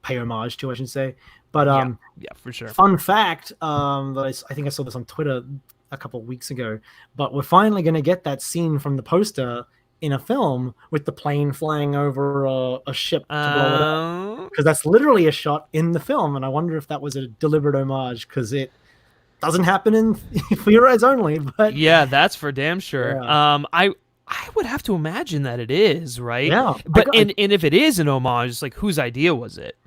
pay homage to, I should say. But yeah, for sure. Fun fact, that I think I saw this on Twitter a couple of weeks ago, but we're finally gonna get that scene from the poster in a film with the plane flying over a ship to blow it up, because that's literally a shot in the film, and I wonder if that was a deliberate homage, because it doesn't happen in For Your Eyes Only. But yeah, that's for damn sure. Yeah. I would have to imagine that it is, right? Yeah, but and if it is an homage, it's like, whose idea was it?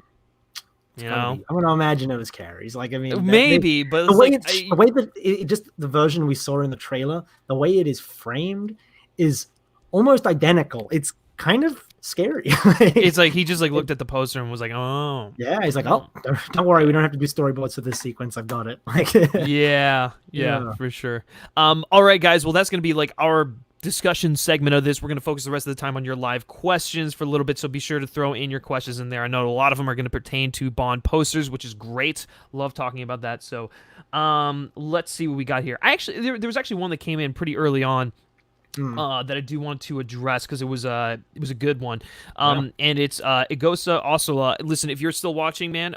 I'm gonna imagine it was Carrie's. Like, I mean, maybe, but the way that it just, the version we saw in the trailer, the way it is framed is almost identical. It's kind of scary. It's like he just like looked at the poster and was like, oh. Yeah, he's like, oh, don't worry, we don't have to do storyboards for this sequence. I've got it. Like, yeah, for sure. All right, guys. Well, that's gonna be like our discussion segment of this. We're going to focus the rest of the time on your live questions for a little bit, so be sure to throw in your questions in there. I know a lot of them are going to pertain to Bond posters, which is great. Love talking about that. So let's see what we got here. There was actually one that came in pretty early on that I do want to address, because it was a good one. And it's Igosa also. Listen, if you're still watching, man,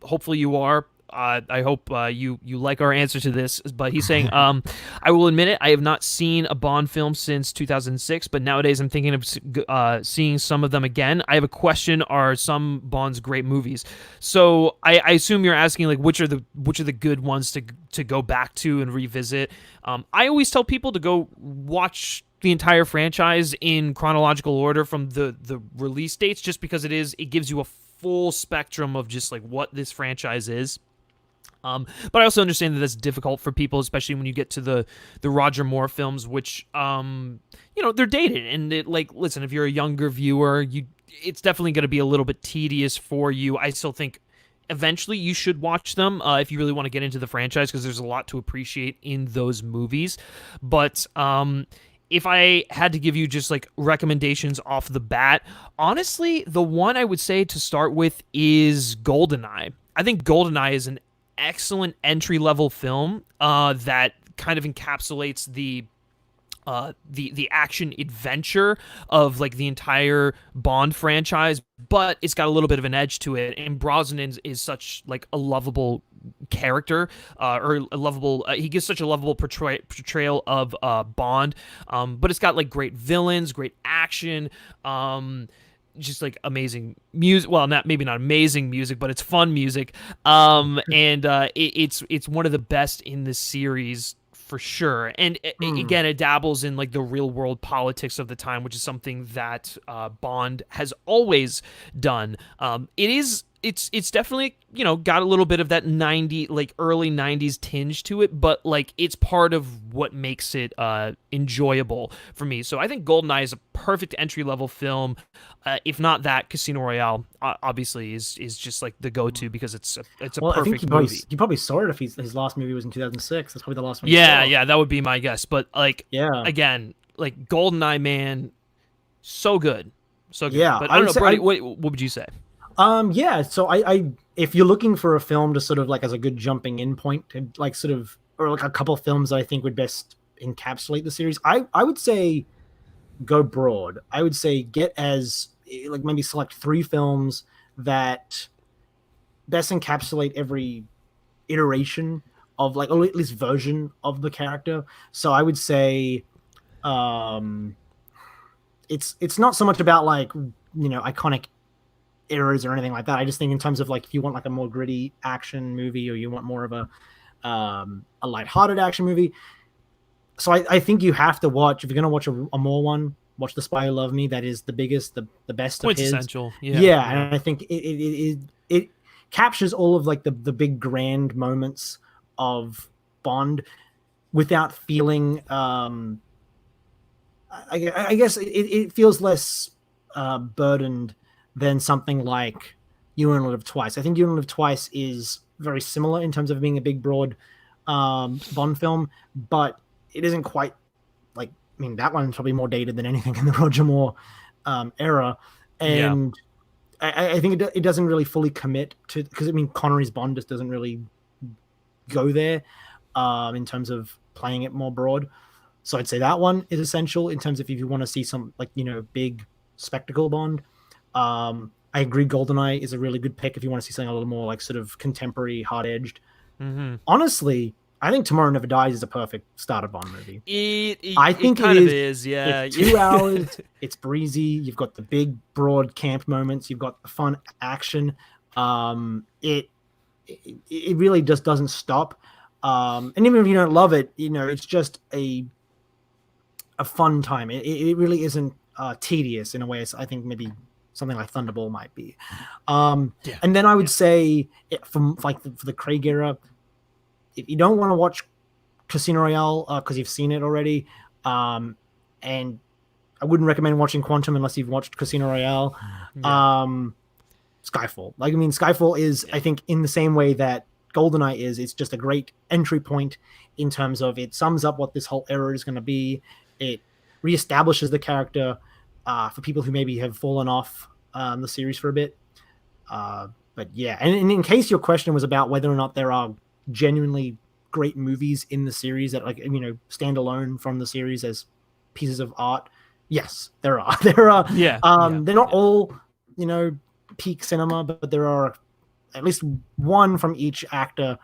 hopefully you are. I hope you like our answer to this, but he's saying, I will admit it, I have not seen a Bond film since 2006, but nowadays I'm thinking of seeing some of them again. I have a question: are some Bond's great movies? So I assume you're asking, like, which are the good ones to go back to and revisit. I always tell people to go watch the entire franchise in chronological order from the release dates, just because it gives you a full spectrum of just like what this franchise is. But I also understand that that's difficult for people, especially when you get to the Roger Moore films, which they're dated, and listen, if you're a younger viewer, it's definitely going to be a little bit tedious for you. I still think eventually you should watch them if you really want to get into the franchise, because there's a lot to appreciate in those movies. But if I had to give you just like recommendations off the bat, honestly, the one I would say to start with is GoldenEye. I think GoldenEye is an excellent entry-level film that kind of encapsulates the action adventure of like the entire Bond franchise, but it's got a little bit of an edge to it. And Brosnan is such like a lovable character, or a lovable. He gives such a lovable portrayal of Bond, but it's got like great villains, great action. Just like amazing music. Well, maybe not amazing music, but it's fun music. And it's one of the best in the series for sure. And again, it dabbles in like the real world politics of the time, which is something that Bond has always done. It's definitely, got a little bit of that early 90s tinge to it, but like it's part of what makes it enjoyable for me. So I think GoldenEye is a perfect entry-level film. If not that, Casino Royale obviously is just like the go-to, because it's a perfect movie. You probably saw it if his last movie was in 2006. That's probably the last one. Yeah, that would be my guess. But like, again, like GoldenEye, man, so good. So good. Yeah, but I don't know, Brody, what would you say? Yeah, so I if you're looking for a film to sort of like as a good jumping in point to like sort of or like a couple films that I think would best encapsulate the series, I would say go broad. I would say get as like maybe select three films that best encapsulate every iteration of like or at least version of the character. So I would say um it's not so much about like iconic eras or anything like that. I just think in terms of like if you want like a more gritty action movie or you want more of a lighthearted action movie. So I think you have to watch if you're gonna watch a more one. Watch The Spy Who Loved Me. That is the biggest, the best of his. Quintessential. Yeah. Yeah, Yeah. and I think it captures all of like the big grand moments of Bond without feeling. I guess it feels less burdened than something like You Only Live Twice. I think You Only Live Twice is very similar in terms of being a big, broad Bond film, but it isn't quite like, I mean, that one's probably more dated than anything in the Roger Moore era. Yeah. And I think it doesn't really fully commit to, because I mean, Connery's Bond just doesn't really go there in terms of playing it more broad. So I'd say that one is essential in terms of if you want to see some like big spectacle Bond. I agree, GoldenEye is a really good pick if you want to see something a little more like sort of contemporary, hard edged. Mm-hmm. Honestly, I think Tomorrow Never Dies is a perfect starter Bond movie. I think it kind of is. Yeah. It's 2 hours. It's breezy. You've got the big, broad camp moments. You've got the fun action. It really just doesn't stop. And even if you don't love it, it's just a fun time. It really isn't tedious in a way. I think maybe something like Thunderball might be. Yeah. And then I would say from like for the Craig era, if you don't want to watch Casino Royale because you've seen it already, and I wouldn't recommend watching Quantum unless you've watched Casino Royale. Yeah. Skyfall. Like, I mean, Skyfall is, I think, in the same way that GoldenEye is, it's just a great entry point in terms of it sums up what this whole era is going to be. It reestablishes the character for people who maybe have fallen off the series for a bit. But yeah, and in case your question was about whether or not there are genuinely great movies in the series that stand alone from the series as pieces of art, yes, there are. There are. Yeah. They're not all peak cinema, but there are at least one from each actor,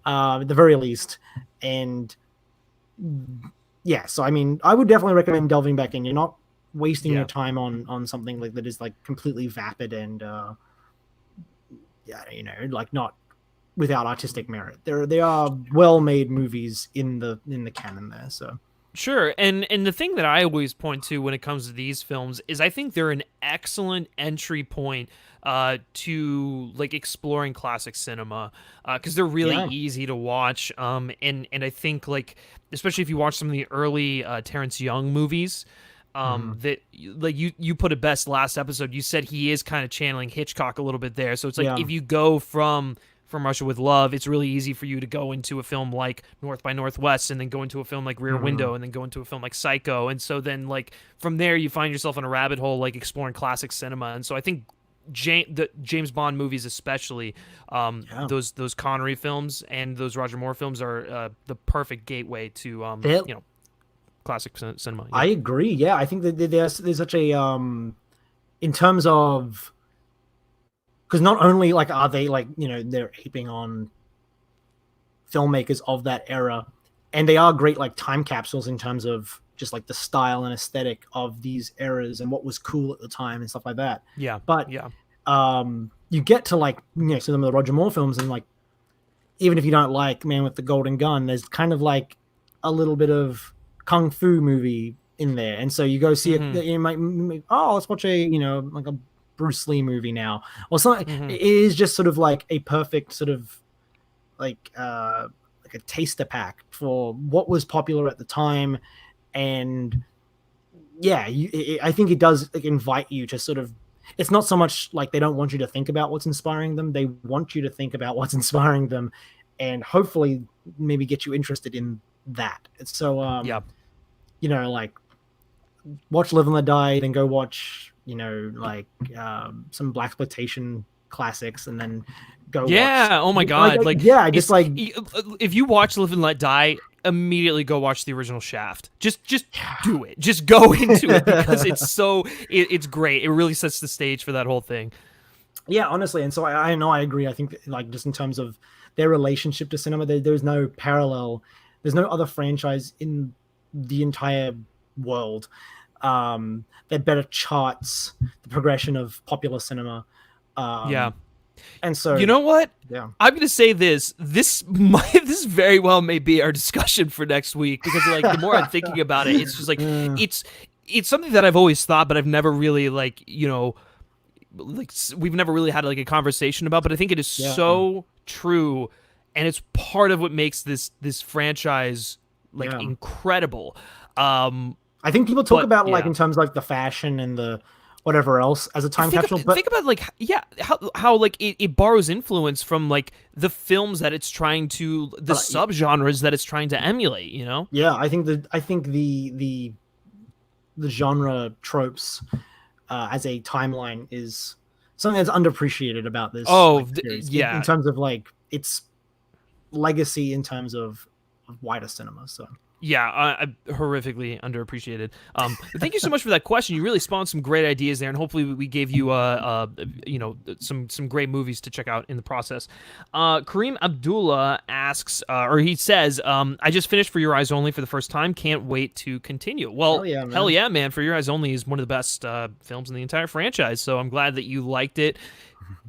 at the very least. And yeah, so I mean, I would definitely recommend delving back in. You're not wasting your time on something like that is like completely vapid and like not without artistic merit. They are well-made movies in the canon there. So Sure, and the thing that I always point to when it comes to these films is I think they're an excellent entry point to like exploring classic cinema because they're really easy to watch. And I think like especially if you watch some of the early Terrence Young movies. That like you put it best last episode. You said he is kind of channeling Hitchcock a little bit there. So it's like if you go from Russia with Love, it's really easy for you to go into a film like North by Northwest and then go into a film like Rear Window and then go into a film like Psycho. And so then like from there you find yourself in a rabbit hole like exploring classic cinema. And so I think the James Bond movies especially, those Connery films and those Roger Moore films are the perfect gateway to classic cinema. I agree. Yeah, I think that there's such a in terms of, because not only like are they like they're aping on filmmakers of that era, and they are great like time capsules in terms of just like the style and aesthetic of these eras and what was cool at the time and stuff like that. Yeah, but you get to like some of the Roger Moore films, and like even if you don't like Man with the Golden Gun, there's kind of like a little bit of kung fu movie in there, and so you go see it. You might let's watch a like a Bruce Lee movie now or something. It is just sort of like a perfect sort of like a taster pack for what was popular at the time. And yeah, I think it does like invite you to sort of, it's not so much like they don't want you to think about what's inspiring them, they want you to think about what's inspiring them and hopefully maybe get you interested in that. So like watch Live and Let Die, then go watch some blaxploitation classics and then go Yeah. watch. Oh my God. Like, yeah, just like if you watch Live and Let Die, immediately go watch the original Shaft. Just do it. Just go into it because it's great. It really sets the stage for that whole thing. Yeah, honestly, and so I know I agree. I think that, like, just in terms of their relationship to cinema, there's no parallel. There's no other franchise in the entire world that better charts the progression of popular cinema. Yeah. And so, you know what? Yeah, I'm gonna say this. This very well may be our discussion for next week because like the more I'm thinking about it, it's just like it's something that I've always thought, but I've never really like we've never really had like a conversation about. But I think it is so true, and it's part of what makes this franchise like incredible. I think people talk about like in terms of like the fashion and the whatever else as a time capsule. But think about like how like it borrows influence from like the films that it's trying to the subgenres that it's trying to emulate. You know? Yeah, I think the genre tropes as a timeline is something that's underappreciated about this. Series, in terms of like its legacy in terms of wider cinema. So. Yeah, horrifically underappreciated. Thank you so much for that question. You really spawned some great ideas there, and hopefully we gave you some great movies to check out in the process. Kareem Abdullah asks, or he says, I just finished For Your Eyes Only for the first time. Can't wait to continue. Well, hell yeah, man. For Your Eyes Only is one of the best films in the entire franchise, so I'm glad that you liked it.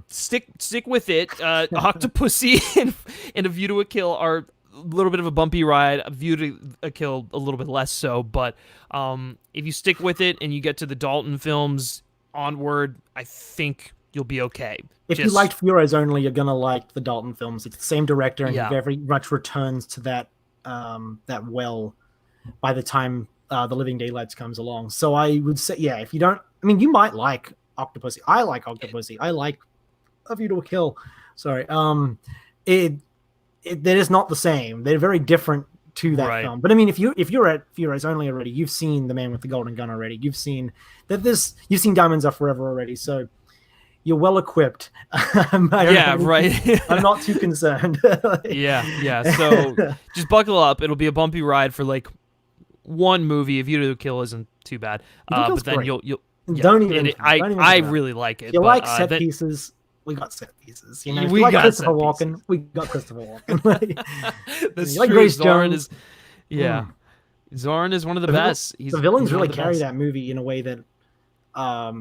Stick with it. Octopussy and A View to a Kill are a little bit of a bumpy ride. A View to a Kill a little bit less so, but if you stick with it and you get to the Dalton films onward, I think you'll be okay. If you liked For Your Eyes Only, you're gonna like the Dalton films. It's the same director, and he very much returns to that that well by the time The Living Daylights comes along. So I would say, if you don't, I mean, you might like Octopussy. I like Octopussy. I like A View to a Kill. Sorry. That is not the same. They're very different to that film. But I mean, if you're at For Your Eyes Only already, you've seen The Man with the Golden Gun already. You've seen Diamonds Are Forever already. So you're well equipped. I'm not too concerned. Yeah. So just buckle up. It'll be a bumpy ride for like one movie. A View to a Kill isn't too bad. But then you'll don't even. I really like it. If you like set pieces. We got set pieces, you know. We got Christopher Walken. We got Christopher Walken. That's like true. Grace Zorn Jones. Zorn is one of the best. The villains really carry that movie in a way that, I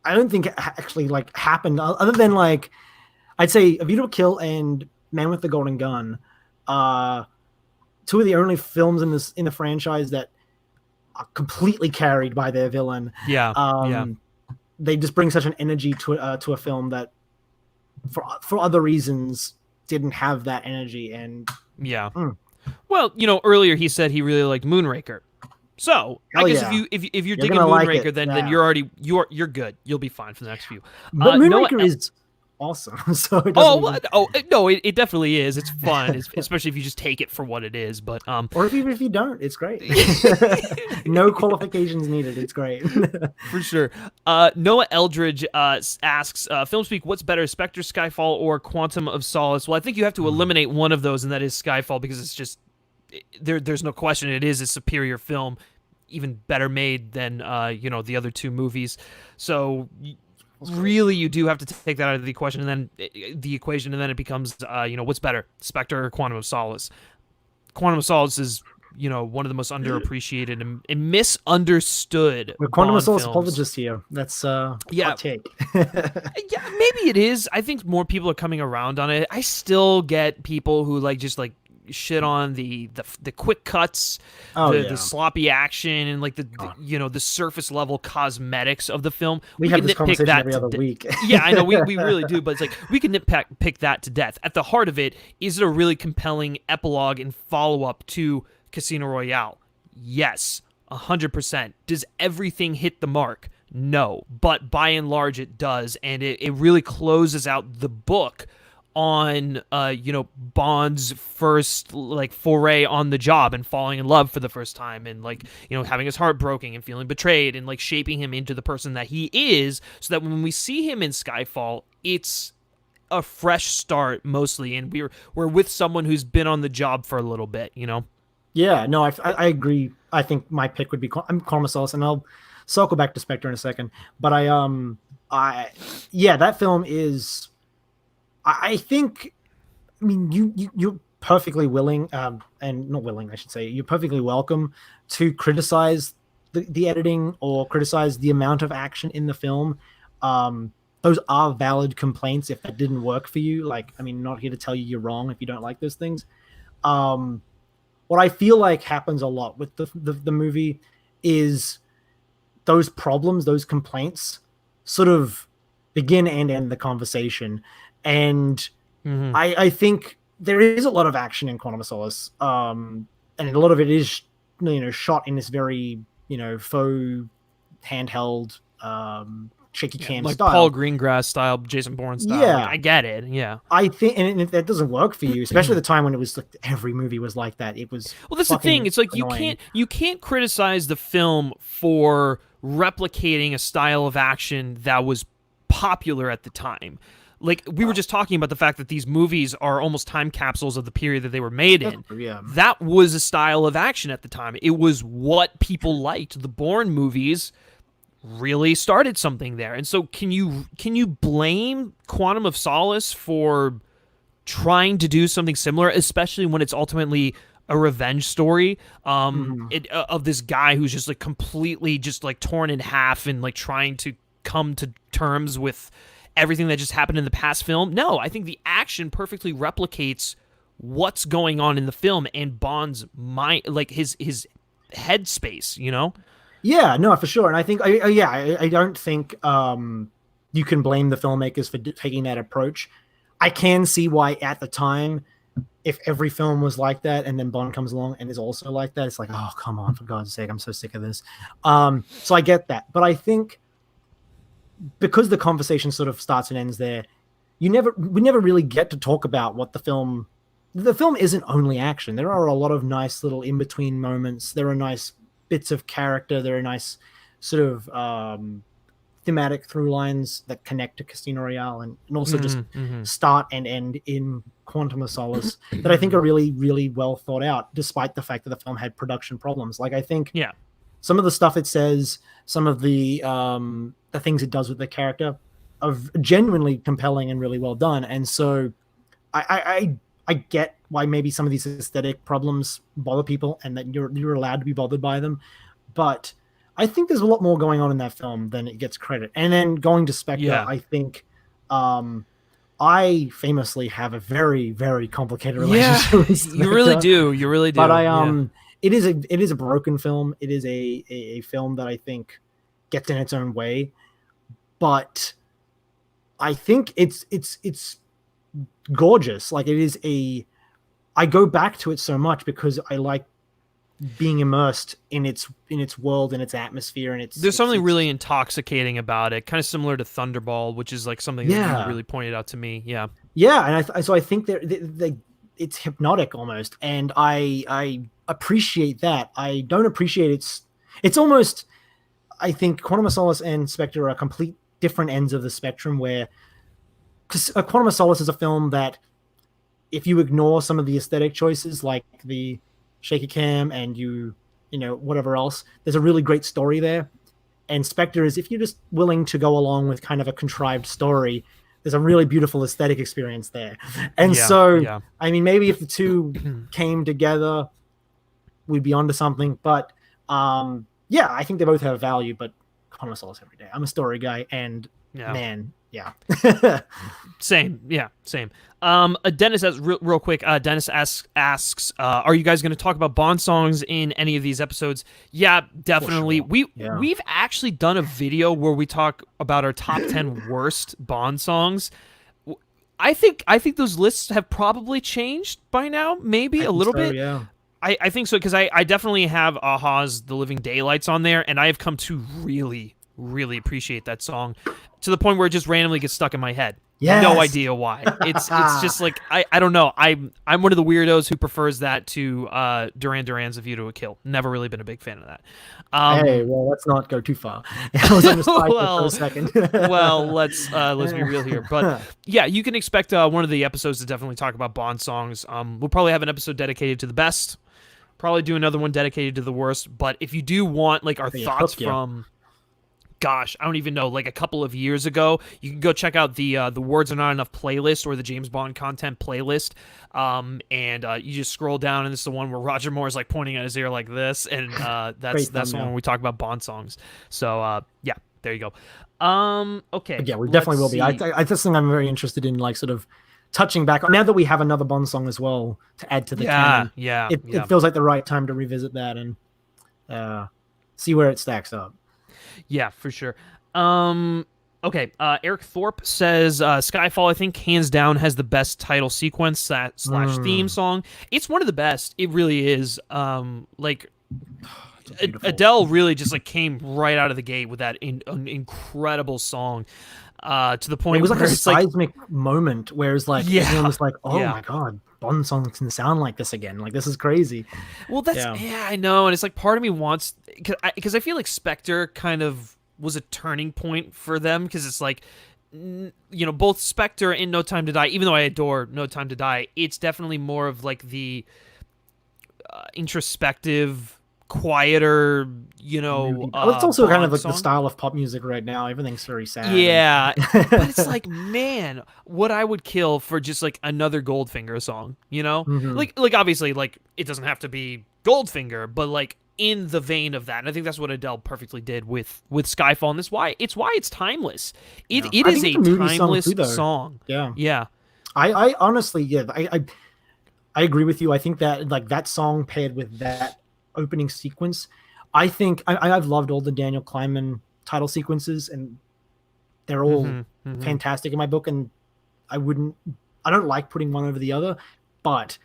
don't think actually like happened. Other than like, I'd say A View to a Kill and Man with the Golden Gun, two of the only films in the franchise that are completely carried by their villain. They just bring such an energy to a film that, for other reasons, didn't have that energy. And well, earlier he said he really liked Moonraker, so I guess if you're digging Moonraker, then you're good. You'll be fine for the next few. But Moonraker is awesome. So no, it definitely is. It's fun, especially if you just take it for what it is. But or if you don't, it's great. No qualifications needed. It's great. For sure. Noah Eldridge asks, FilmSpeak, what's better, Spectre, Skyfall, or Quantum of Solace? Well, I think you have to eliminate one of those, and that is Skyfall, because it's just there's no question it is a superior film, even better made than the other two movies. So really, you do have to take that out of the equation, and then it becomes, what's better, Spectre or Quantum of Solace? Quantum of Solace is, one of the most underappreciated and misunderstood. We're Quantum of Solace apologists here. That's hot take. Yeah, maybe it is. I think more people are coming around on it. I still get people who just shit on the quick cuts, the sloppy action, and the surface level cosmetics of the film. We have this conversation every other week. Yeah, I know we really do, but it's we can nitpick that to death. At the heart of it, is it a really compelling epilogue and follow up to Casino Royale? Yes, 100%. Does everything hit the mark? No, but by and large it does, and it really closes out the book on Bond's first like foray on the job and falling in love for the first time, and like having his heart broken and feeling betrayed, and like shaping him into the person that he is, so that when we see him in Skyfall, it's a fresh start mostly, and we're with someone who's been on the job for a little bit. Yeah, no, I agree. I think my pick would be Quantum of Solace, and I'll circle back to Spectre in a second. But that film is, I think, I mean, you're perfectly willing, and not willing, I should say, you're perfectly welcome to criticize the editing or criticize the amount of action in the film. Those are valid complaints if that didn't work for you. Like, I mean, not here to tell you you're wrong if you don't like those things. What I feel like happens a lot with the movie is those problems, those complaints sort of begin and end the conversation. And I think there is a lot of action in Quantum of Solace. And a lot of it is, shot in this very, faux handheld, shaky cam like style. Paul Greengrass style, Jason Bourne style. Yeah. Like, I get it. Yeah. I think, and if that doesn't work for you, especially the time when it was like every movie was like that. It was, well, that's the thing. It's like annoying. you can't criticize the film for replicating a style of action that was popular at the time. Like, we were just talking about the fact that these movies are almost time capsules of the period that they were made in. Yeah. That was a style of action at the time. It was what people liked. The Bourne movies really started something there. And so can you blame Quantum of Solace for trying to do something similar, especially when it's ultimately a revenge story of this guy who's just like completely just like torn in half and like trying to come to terms with everything that just happened in the past film? No, I think the action perfectly replicates what's going on in the film and Bond's mind, like his headspace, Yeah, no, for sure. And I think, I don't think you can blame the filmmakers for taking that approach. I can see why at the time, if every film was like that and then Bond comes along and is also like that, it's like, oh, come on, for God's sake, I'm so sick of this. So I get that. But I think because the conversation sort of starts and ends there, we never really get to talk about what the film isn't only action. There are a lot of nice little in-between moments. There are nice bits of character. There are nice sort of thematic through lines that connect to Casino Royale and also just start and end in Quantum of Solace that I think are really, really well thought out, despite the fact that the film had production problems. Like, I think some of the stuff it says, some of the things it does with the character are genuinely compelling and really well done. And so I get why maybe some of these aesthetic problems bother people and that you're allowed to be bothered by them. But I think there's a lot more going on in that film than it gets credit. And then going to Spectre, I think I famously have a very, very complicated relationship with Spectre. You really do. You really do. But it is a broken film. It is a film that I think gets in its own way. But I think it's gorgeous. Like, it is I go back to it so much because I like being immersed in its world and its atmosphere, and there's something really intoxicating about it, kind of similar to Thunderball, which is like something that you really pointed out to me. And I think it's hypnotic almost, and I appreciate that. I don't appreciate it's almost, I think Quantum of Solace and Spectre are complete different ends of the spectrum, where Quantum of Solace is a film that if you ignore some of the aesthetic choices like the shaky cam and whatever else, there's a really great story there. And Spectre is, if you're just willing to go along with kind of a contrived story, there's a really beautiful aesthetic experience there. And I mean, maybe if the two came together, we'd be onto something. But I think they both have value, but Quantum of Solace every day. I'm a story guy, and man, same. Dennis asks, real quick. Dennis asks, are you guys going to talk about Bond songs in any of these episodes? Yeah, definitely. Sure. We've actually done a video where we talk about our top 10 worst Bond songs. I think those lists have probably changed by now, maybe a little bit. Yeah. I think so, because I definitely have Aha's The Living Daylights on there, and I have come to really, really appreciate that song to the point where it just randomly gets stuck in my head. No Yes. idea why. It's just like I don't know. I'm one of the weirdos who prefers that to Duran Duran's "A View to a Kill." Never really been a big fan of that. Hey, well, let's not go too far. I was on the side for a well, second. let's be real here. But yeah, you can expect one of the episodes to definitely talk about Bond songs. We'll probably have an episode dedicated to the best. Probably do another one dedicated to the worst. But if you do want like our Yeah, thoughts hook ya. from, gosh, I don't even know, like a couple of years ago, you can go check out the Words Are Not Enough playlist, or the James Bond content playlist. And you just scroll down, and this is the one where Roger Moore is like pointing at his ear like this, and that's Great the one thumbnail. where we talk about Bond songs. So yeah, there you go. Okay, But yeah, we let's definitely will be. see. I just think I'm very interested in like sort of touching back now that we have another Bond song as well to add to the Yeah, canon. yeah, It yeah. feels like the right time to revisit that and see where it stacks up. Yeah, for sure. Okay. Eric Thorpe says Skyfall, I think, hands down has the best title sequence slash theme song. It's one of the best. It really is. Like Beautiful. Adele really just like came right out of the gate with that incredible song. To the point It was like where a it's like, seismic moment, whereas like Yeah, everyone was like, "Oh yeah. my god, Bond songs can sound like this again! Like this is crazy." Well, that's Yeah. yeah, I know, and it's like part of me wants, because I feel like Spectre kind of was a turning point for them, because it's like, both Spectre and No Time to Die, even though I adore No Time to Die, it's definitely more of like the introspective, quieter, Well, it's also kind of Bond like the song. style of pop music right now. Everything's very sad. Yeah, but it's like, man, what I would kill for just like another Goldfinger song, Mhm. like obviously, like it doesn't have to be Goldfinger, but like in the vein of that. And I think that's what Adele perfectly did with Skyfall, and that's why it's timeless. It Yeah. it I is think it's a a moody song timeless too, though. song. Yeah. Yeah. I honestly, yeah, I agree with you. I think that like that song paired with that opening sequence, I think I've loved all the Daniel Kleinman title sequences, and they're all fantastic in my book. And I don't like putting one over the other, but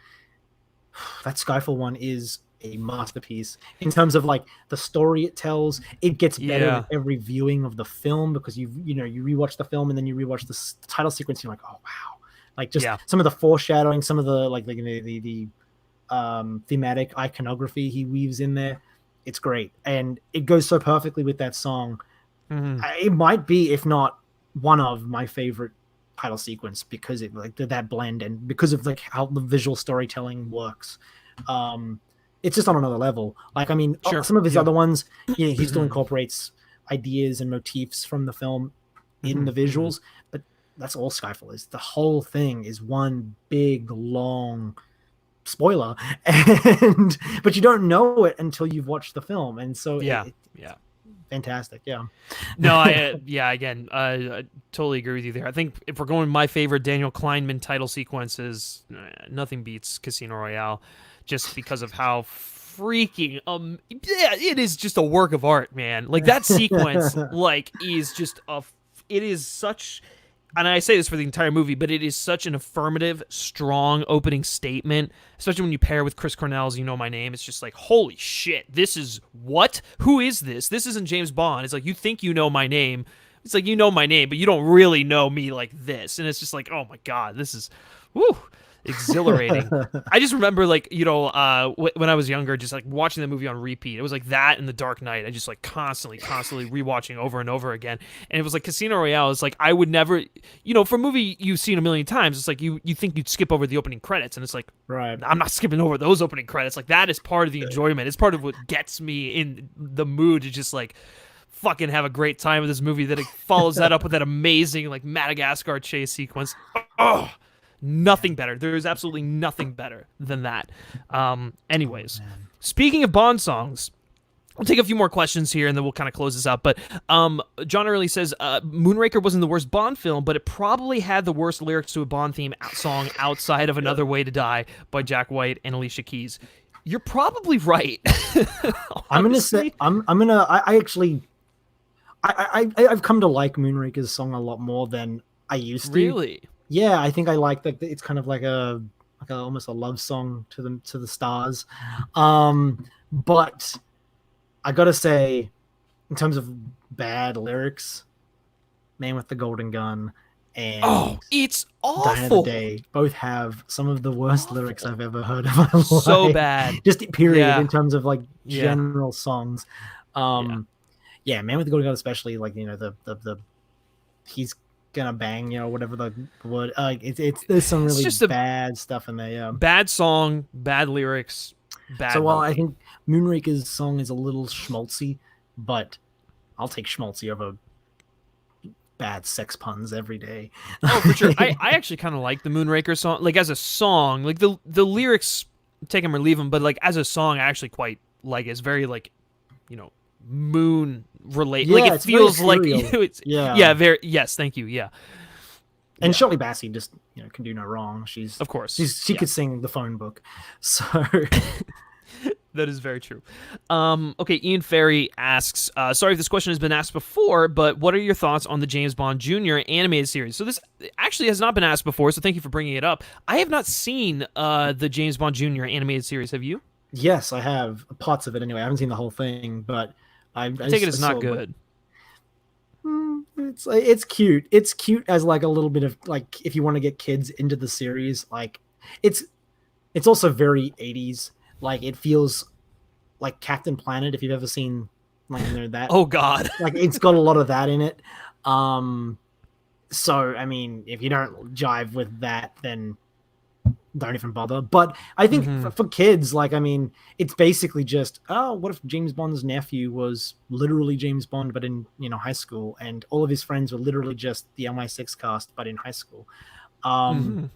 that Skyfall one is a masterpiece in terms of like the story it tells. It gets better Yeah. with every viewing of the film, because you rewatch the film and then you rewatch the title sequence, and you're like, oh wow, like just Yeah. some of the foreshadowing, some of the like the thematic iconography he weaves in there. It's great, and it goes so perfectly with that song. It might be, if not one of my favorite title sequence, because it like that blend, and because of like how the visual storytelling works. It's just on another level. Like, I mean, Sure. some of his Yeah. other ones, he still incorporates ideas and motifs from the film in the visuals, but that's all Skyfall is. The whole thing is one big long spoiler, and but you don't know it until you've watched the film, and so Yeah. it's fantastic. Yeah. No, again, I totally agree with you there. I think if we're going my favorite Daniel Kleinman title sequences, nothing beats Casino Royale, just because of how freaking it is just a work of art, man. Like that sequence like is just it is such, and I say this for the entire movie, but it is such an affirmative, strong opening statement, especially when you pair with Chris Cornell's "You Know My Name." It's just like, holy shit, this is what? Who is this? This isn't James Bond. It's like, you think you know my name. It's like, you know my name, but you don't really know me like this. And it's just like, oh my God, this is, woo, exhilarating. I just remember, like, when I was younger, just like watching the movie on repeat. It was like that and The Dark Knight. I just like constantly rewatching over and over again. And it was like Casino Royale is like, I would never, for a movie you've seen a million times, it's like you think you'd skip over the opening credits, and it's like, Right. I'm not skipping over those opening credits. Like, that is part of the enjoyment. It's part of what gets me in the mood to just like fucking have a great time with this movie, that it follows that up with that amazing like Madagascar chase sequence. Oh, nothing better. There is absolutely nothing better than that. Anyways, speaking of Bond songs, we'll take a few more questions here and then we'll kind of close this out. But John Early says Moonraker wasn't the worst Bond film, but it probably had the worst lyrics to a Bond theme song outside of Another Way to Die by Jack White and Alicia Keys. You're probably right. I'm gonna say I actually I've come to like Moonraker's song a lot more than I used to. Really? Yeah, I think I like that. It's kind of like almost a love song to the stars. But I gotta say, in terms of bad lyrics, Man with the Golden Gun and Oh, it's Dying of the awful. Day both have some of the worst lyrics I've ever heard in my So life. bad. Just period Yeah. in terms of like Yeah. general songs. Yeah. Yeah, Man with the Golden Gun, especially like the he's gonna bang, whatever the word. It's there's some It's really just a bad stuff in there. Yeah. bad song, bad lyrics, So bad while I movie. think Moonraker's song is a little schmaltzy, but I'll take schmaltzy over bad sex puns every day. Oh, for sure. I actually kind of like the Moonraker song, like as a song. Like the lyrics, take them or leave them, but like as a song, I actually quite like it. It's very like, you know, moon relate. Like Yeah, it it's very feels like ethereal. it's Yeah. yeah, very yes, thank you. Yeah. And Yeah. Shirley Bassey just can do no wrong. Of course. She Yeah. could sing the phone book. So That is very true. Okay, Ian Ferry asks, sorry if this question has been asked before, but what are your thoughts on the James Bond Jr. animated series? So this actually has not been asked before, so thank you for bringing it up. I have not seen the James Bond Jr. animated series. Have you? yes, I have parts of it anyway. I haven't seen the whole thing, but I Take it as not good. It's cute. It's cute as like a little bit of like if you want to get kids into the series. Like it's also very 80s. Like it feels like Captain Planet if you've ever seen like that. Oh God. Like it's got a lot of that in it. So I mean, if you don't jive with that, then don't even bother. But I think for kids, like I mean, it's basically just what if James Bond's nephew was literally James Bond, but in high school, and all of his friends were literally just the MI6 cast, but in high school. And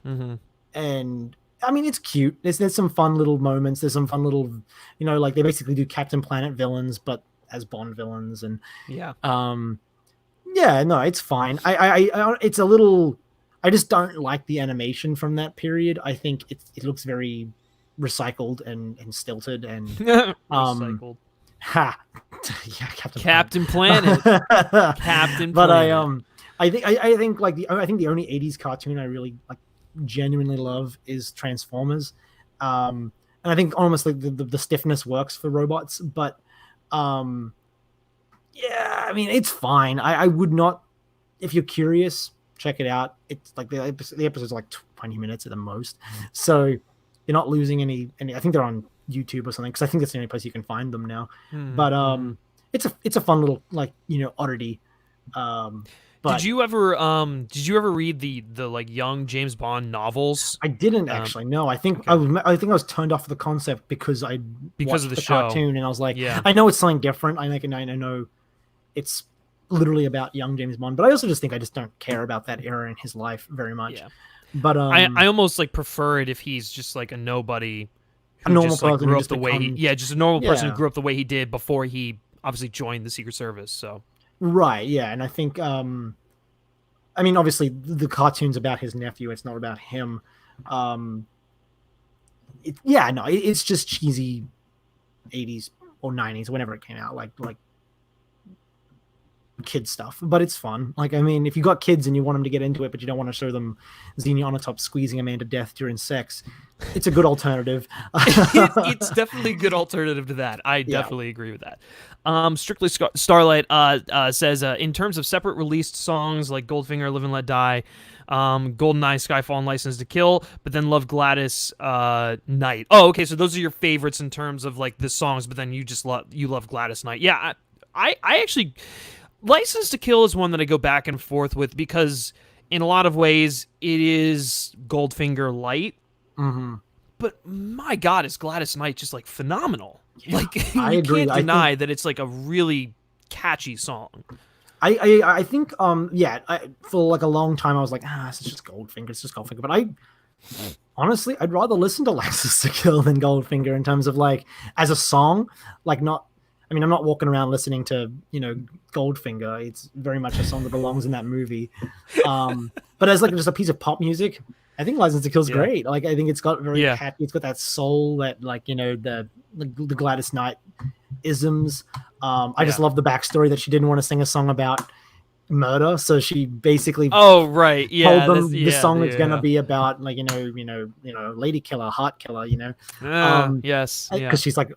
I mean, it's cute. There's some fun little moments. There's some fun little, like they basically do Captain Planet villains, but as Bond villains, and Yeah. yeah, no, it's fine. I it's a little. I just don't like the animation from that period. I think it looks very recycled and stilted and Recycled. ha, yeah, Captain Planet. Captain But Planet. I think like I think the only 80s cartoon I really like genuinely love is Transformers. And I think almost like the stiffness works for robots, but yeah, I mean it's fine. I would not, if you're curious, check it out. It's like the episodes are like 20 minutes at the most, so you're not losing any. I think they're on YouTube or something because I think that's the only place you can find them now. But it's a fun little like oddity. But did you ever read the like young James Bond novels? I didn't actually. No, I think okay. I think I was turned off of the concept because I watched of the show. cartoon and I was like, Yeah. I know it's something different. I know it's literally about young James Bond, but I also just think I just don't care about that era in his life very much. Yeah. But I almost like prefer it if he's just like a nobody who a normal just like person grew who up just the way he, becomes- yeah, just a normal person Yeah. who grew up the way he did before he obviously joined the Secret Service. So right, yeah, and I think I mean obviously the cartoon's about his nephew, it's not about him. It's just cheesy 80s or 90s whenever it came out, like kid stuff, but it's fun. Like I mean, if you got kids and you want them to get into it, but you don't want to show them Xenia Onatopp squeezing a man to death during sex, it's a good alternative. it's definitely a good alternative to that. I definitely agree with that. Strictly Starlight says in terms of separate released songs like Goldfinger, Live and Let Die, GoldenEye, Skyfall, and License to Kill, but then Love Gladys Knight. Oh, okay, so those are your favorites in terms of like the songs, but then you just love Gladys Knight. Yeah, I actually. License to Kill is one that I go back and forth with because in a lot of ways it is Goldfinger light. But my God, is Gladys Knight just like phenomenal? Yeah, like I you agree. can't deny that it's like a really catchy song. I think for like a long time I was like it's just Goldfinger, but honestly I'd rather listen to License to Kill than Goldfinger in terms of like as a song, like not. I mean, I'm not walking around listening to, Goldfinger. It's very much a song that belongs in that movie. But as like just a piece of pop music, I think License to Kill is great. Like, I think it's got very catchy. It's got that soul that like, the Gladys Knight isms. I just love the backstory that she didn't want to sing a song about murder. So she basically told them the song is going to be about like, lady killer, heart killer, yes. Because she's like,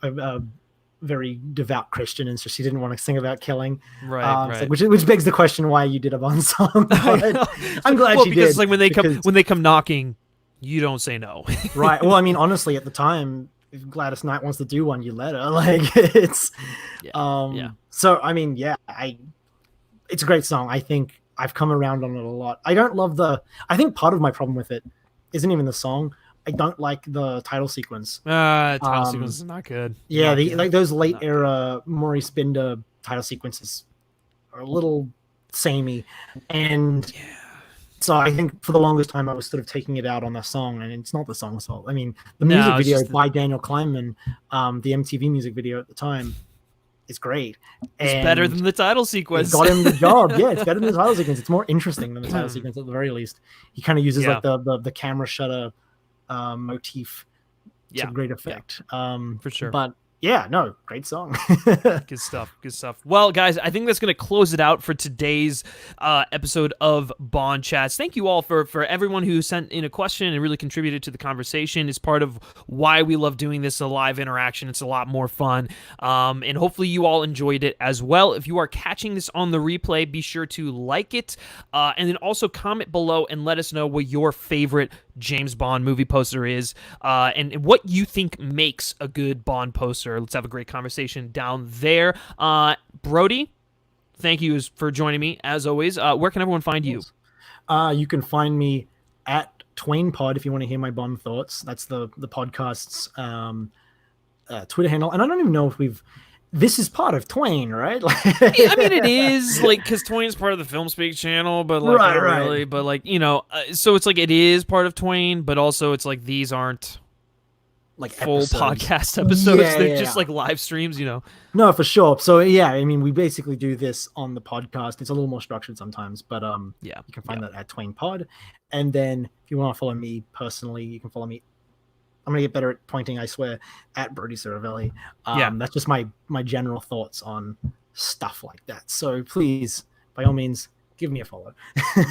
very devout Christian, and so she didn't want to sing about killing. Right, It's right. like, which begs the question why you did a Bond song. But I'm glad Well, she because did. like when they because- come knocking, you don't say no. right. Well, I mean, honestly, at the time, if Gladys Knight wants to do one, you let her. Like it's, Yeah. So I mean, yeah, it's a great song. I think I've come around on it a lot. I don't love I think part of my problem with it isn't even the song. I don't like the title sequence. Title sequence is not good. Yeah, Not good. like those late Not era Maurice Binder title sequences are a little samey, and so I think for the longest time I was sort of taking it out on the song, and it's not the song's fault. I mean, the No, music it's video just by Daniel Kleinman, the MTV music video at the time, is great. It's better And than the title it sequence. got him the job. Yeah, it's better than the title sequence. It's more interesting than the title sequence at the very least. He kind of uses Yeah. like the camera shutter motif to great effect. For sure. But yeah, no, great song. Good stuff. Good stuff. Well, guys, I think that's going to close it out for today's episode of Bond Chats. Thank you all for everyone who sent in a question and really contributed to the conversation. It's part of why we love doing this, a live interaction. It's a lot more fun. And hopefully you all enjoyed it as well. If you are catching this on the replay, be sure to like it. And then also comment below and let us know what your favorite James Bond movie poster is, and what you think makes a good Bond poster. Let's have a great conversation down there. Brody, thank you for joining me as always. Where can everyone find you? You can find me at TwainPod if you want to hear my Bond thoughts. That's the podcast's Twitter handle, and I don't even know if this is part of Twain, right? I mean, it is like because Twain's part of the FilmSpeak channel, but like Right, not right. really. But like so it's like it is part of Twain, but also it's like these aren't like full episodes. podcast episodes. Yeah, They're yeah. just like live streams, No, for sure. So yeah, I mean, we basically do this on the podcast. It's a little more structured sometimes, but Yeah, you can find that at TwainPod. And then if you want to follow me personally, you can follow me. I'm gonna get better at pointing, I swear, at Brody Saravelli. That's just my general thoughts on stuff like that. So please, by all means, give me a follow.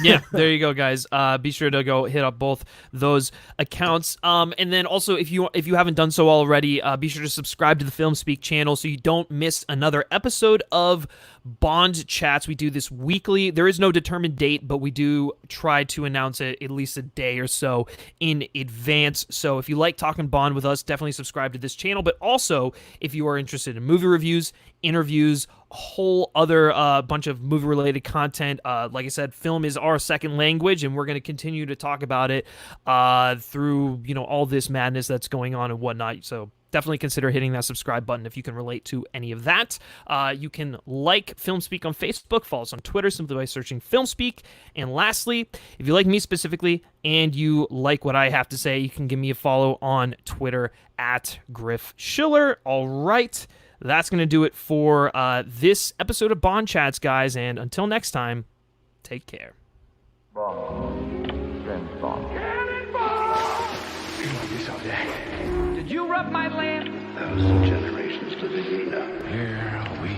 Yeah, there you go, guys. Be sure to go hit up both those accounts. And then also, if you haven't done so already, be sure to subscribe to the FilmSpeak channel so you don't miss another episode of Bond Chats. We do this weekly. There is no determined date, but we do try to announce it at least a day or so in advance. So if you like talking Bond with us, definitely subscribe to this channel. But also, if you are interested in movie reviews, interviews, a whole other bunch of movie-related content. Like I said, film is our second language, and we're going to continue to talk about it through all this madness that's going on and whatnot. So definitely consider hitting that subscribe button if you can relate to any of that. You can like FilmSpeak on Facebook, follow us on Twitter simply by searching FilmSpeak. And lastly, if you like me specifically and you like what I have to say, you can give me a follow on Twitter at Griff Schiller. All right. That's going to do it for this episode of Bond Chats, guys. And until next time, take care. Bond. James Bond. Cannonball! You want me someday? Did you rub my lamp? 1,000 generations to the Xena. Here we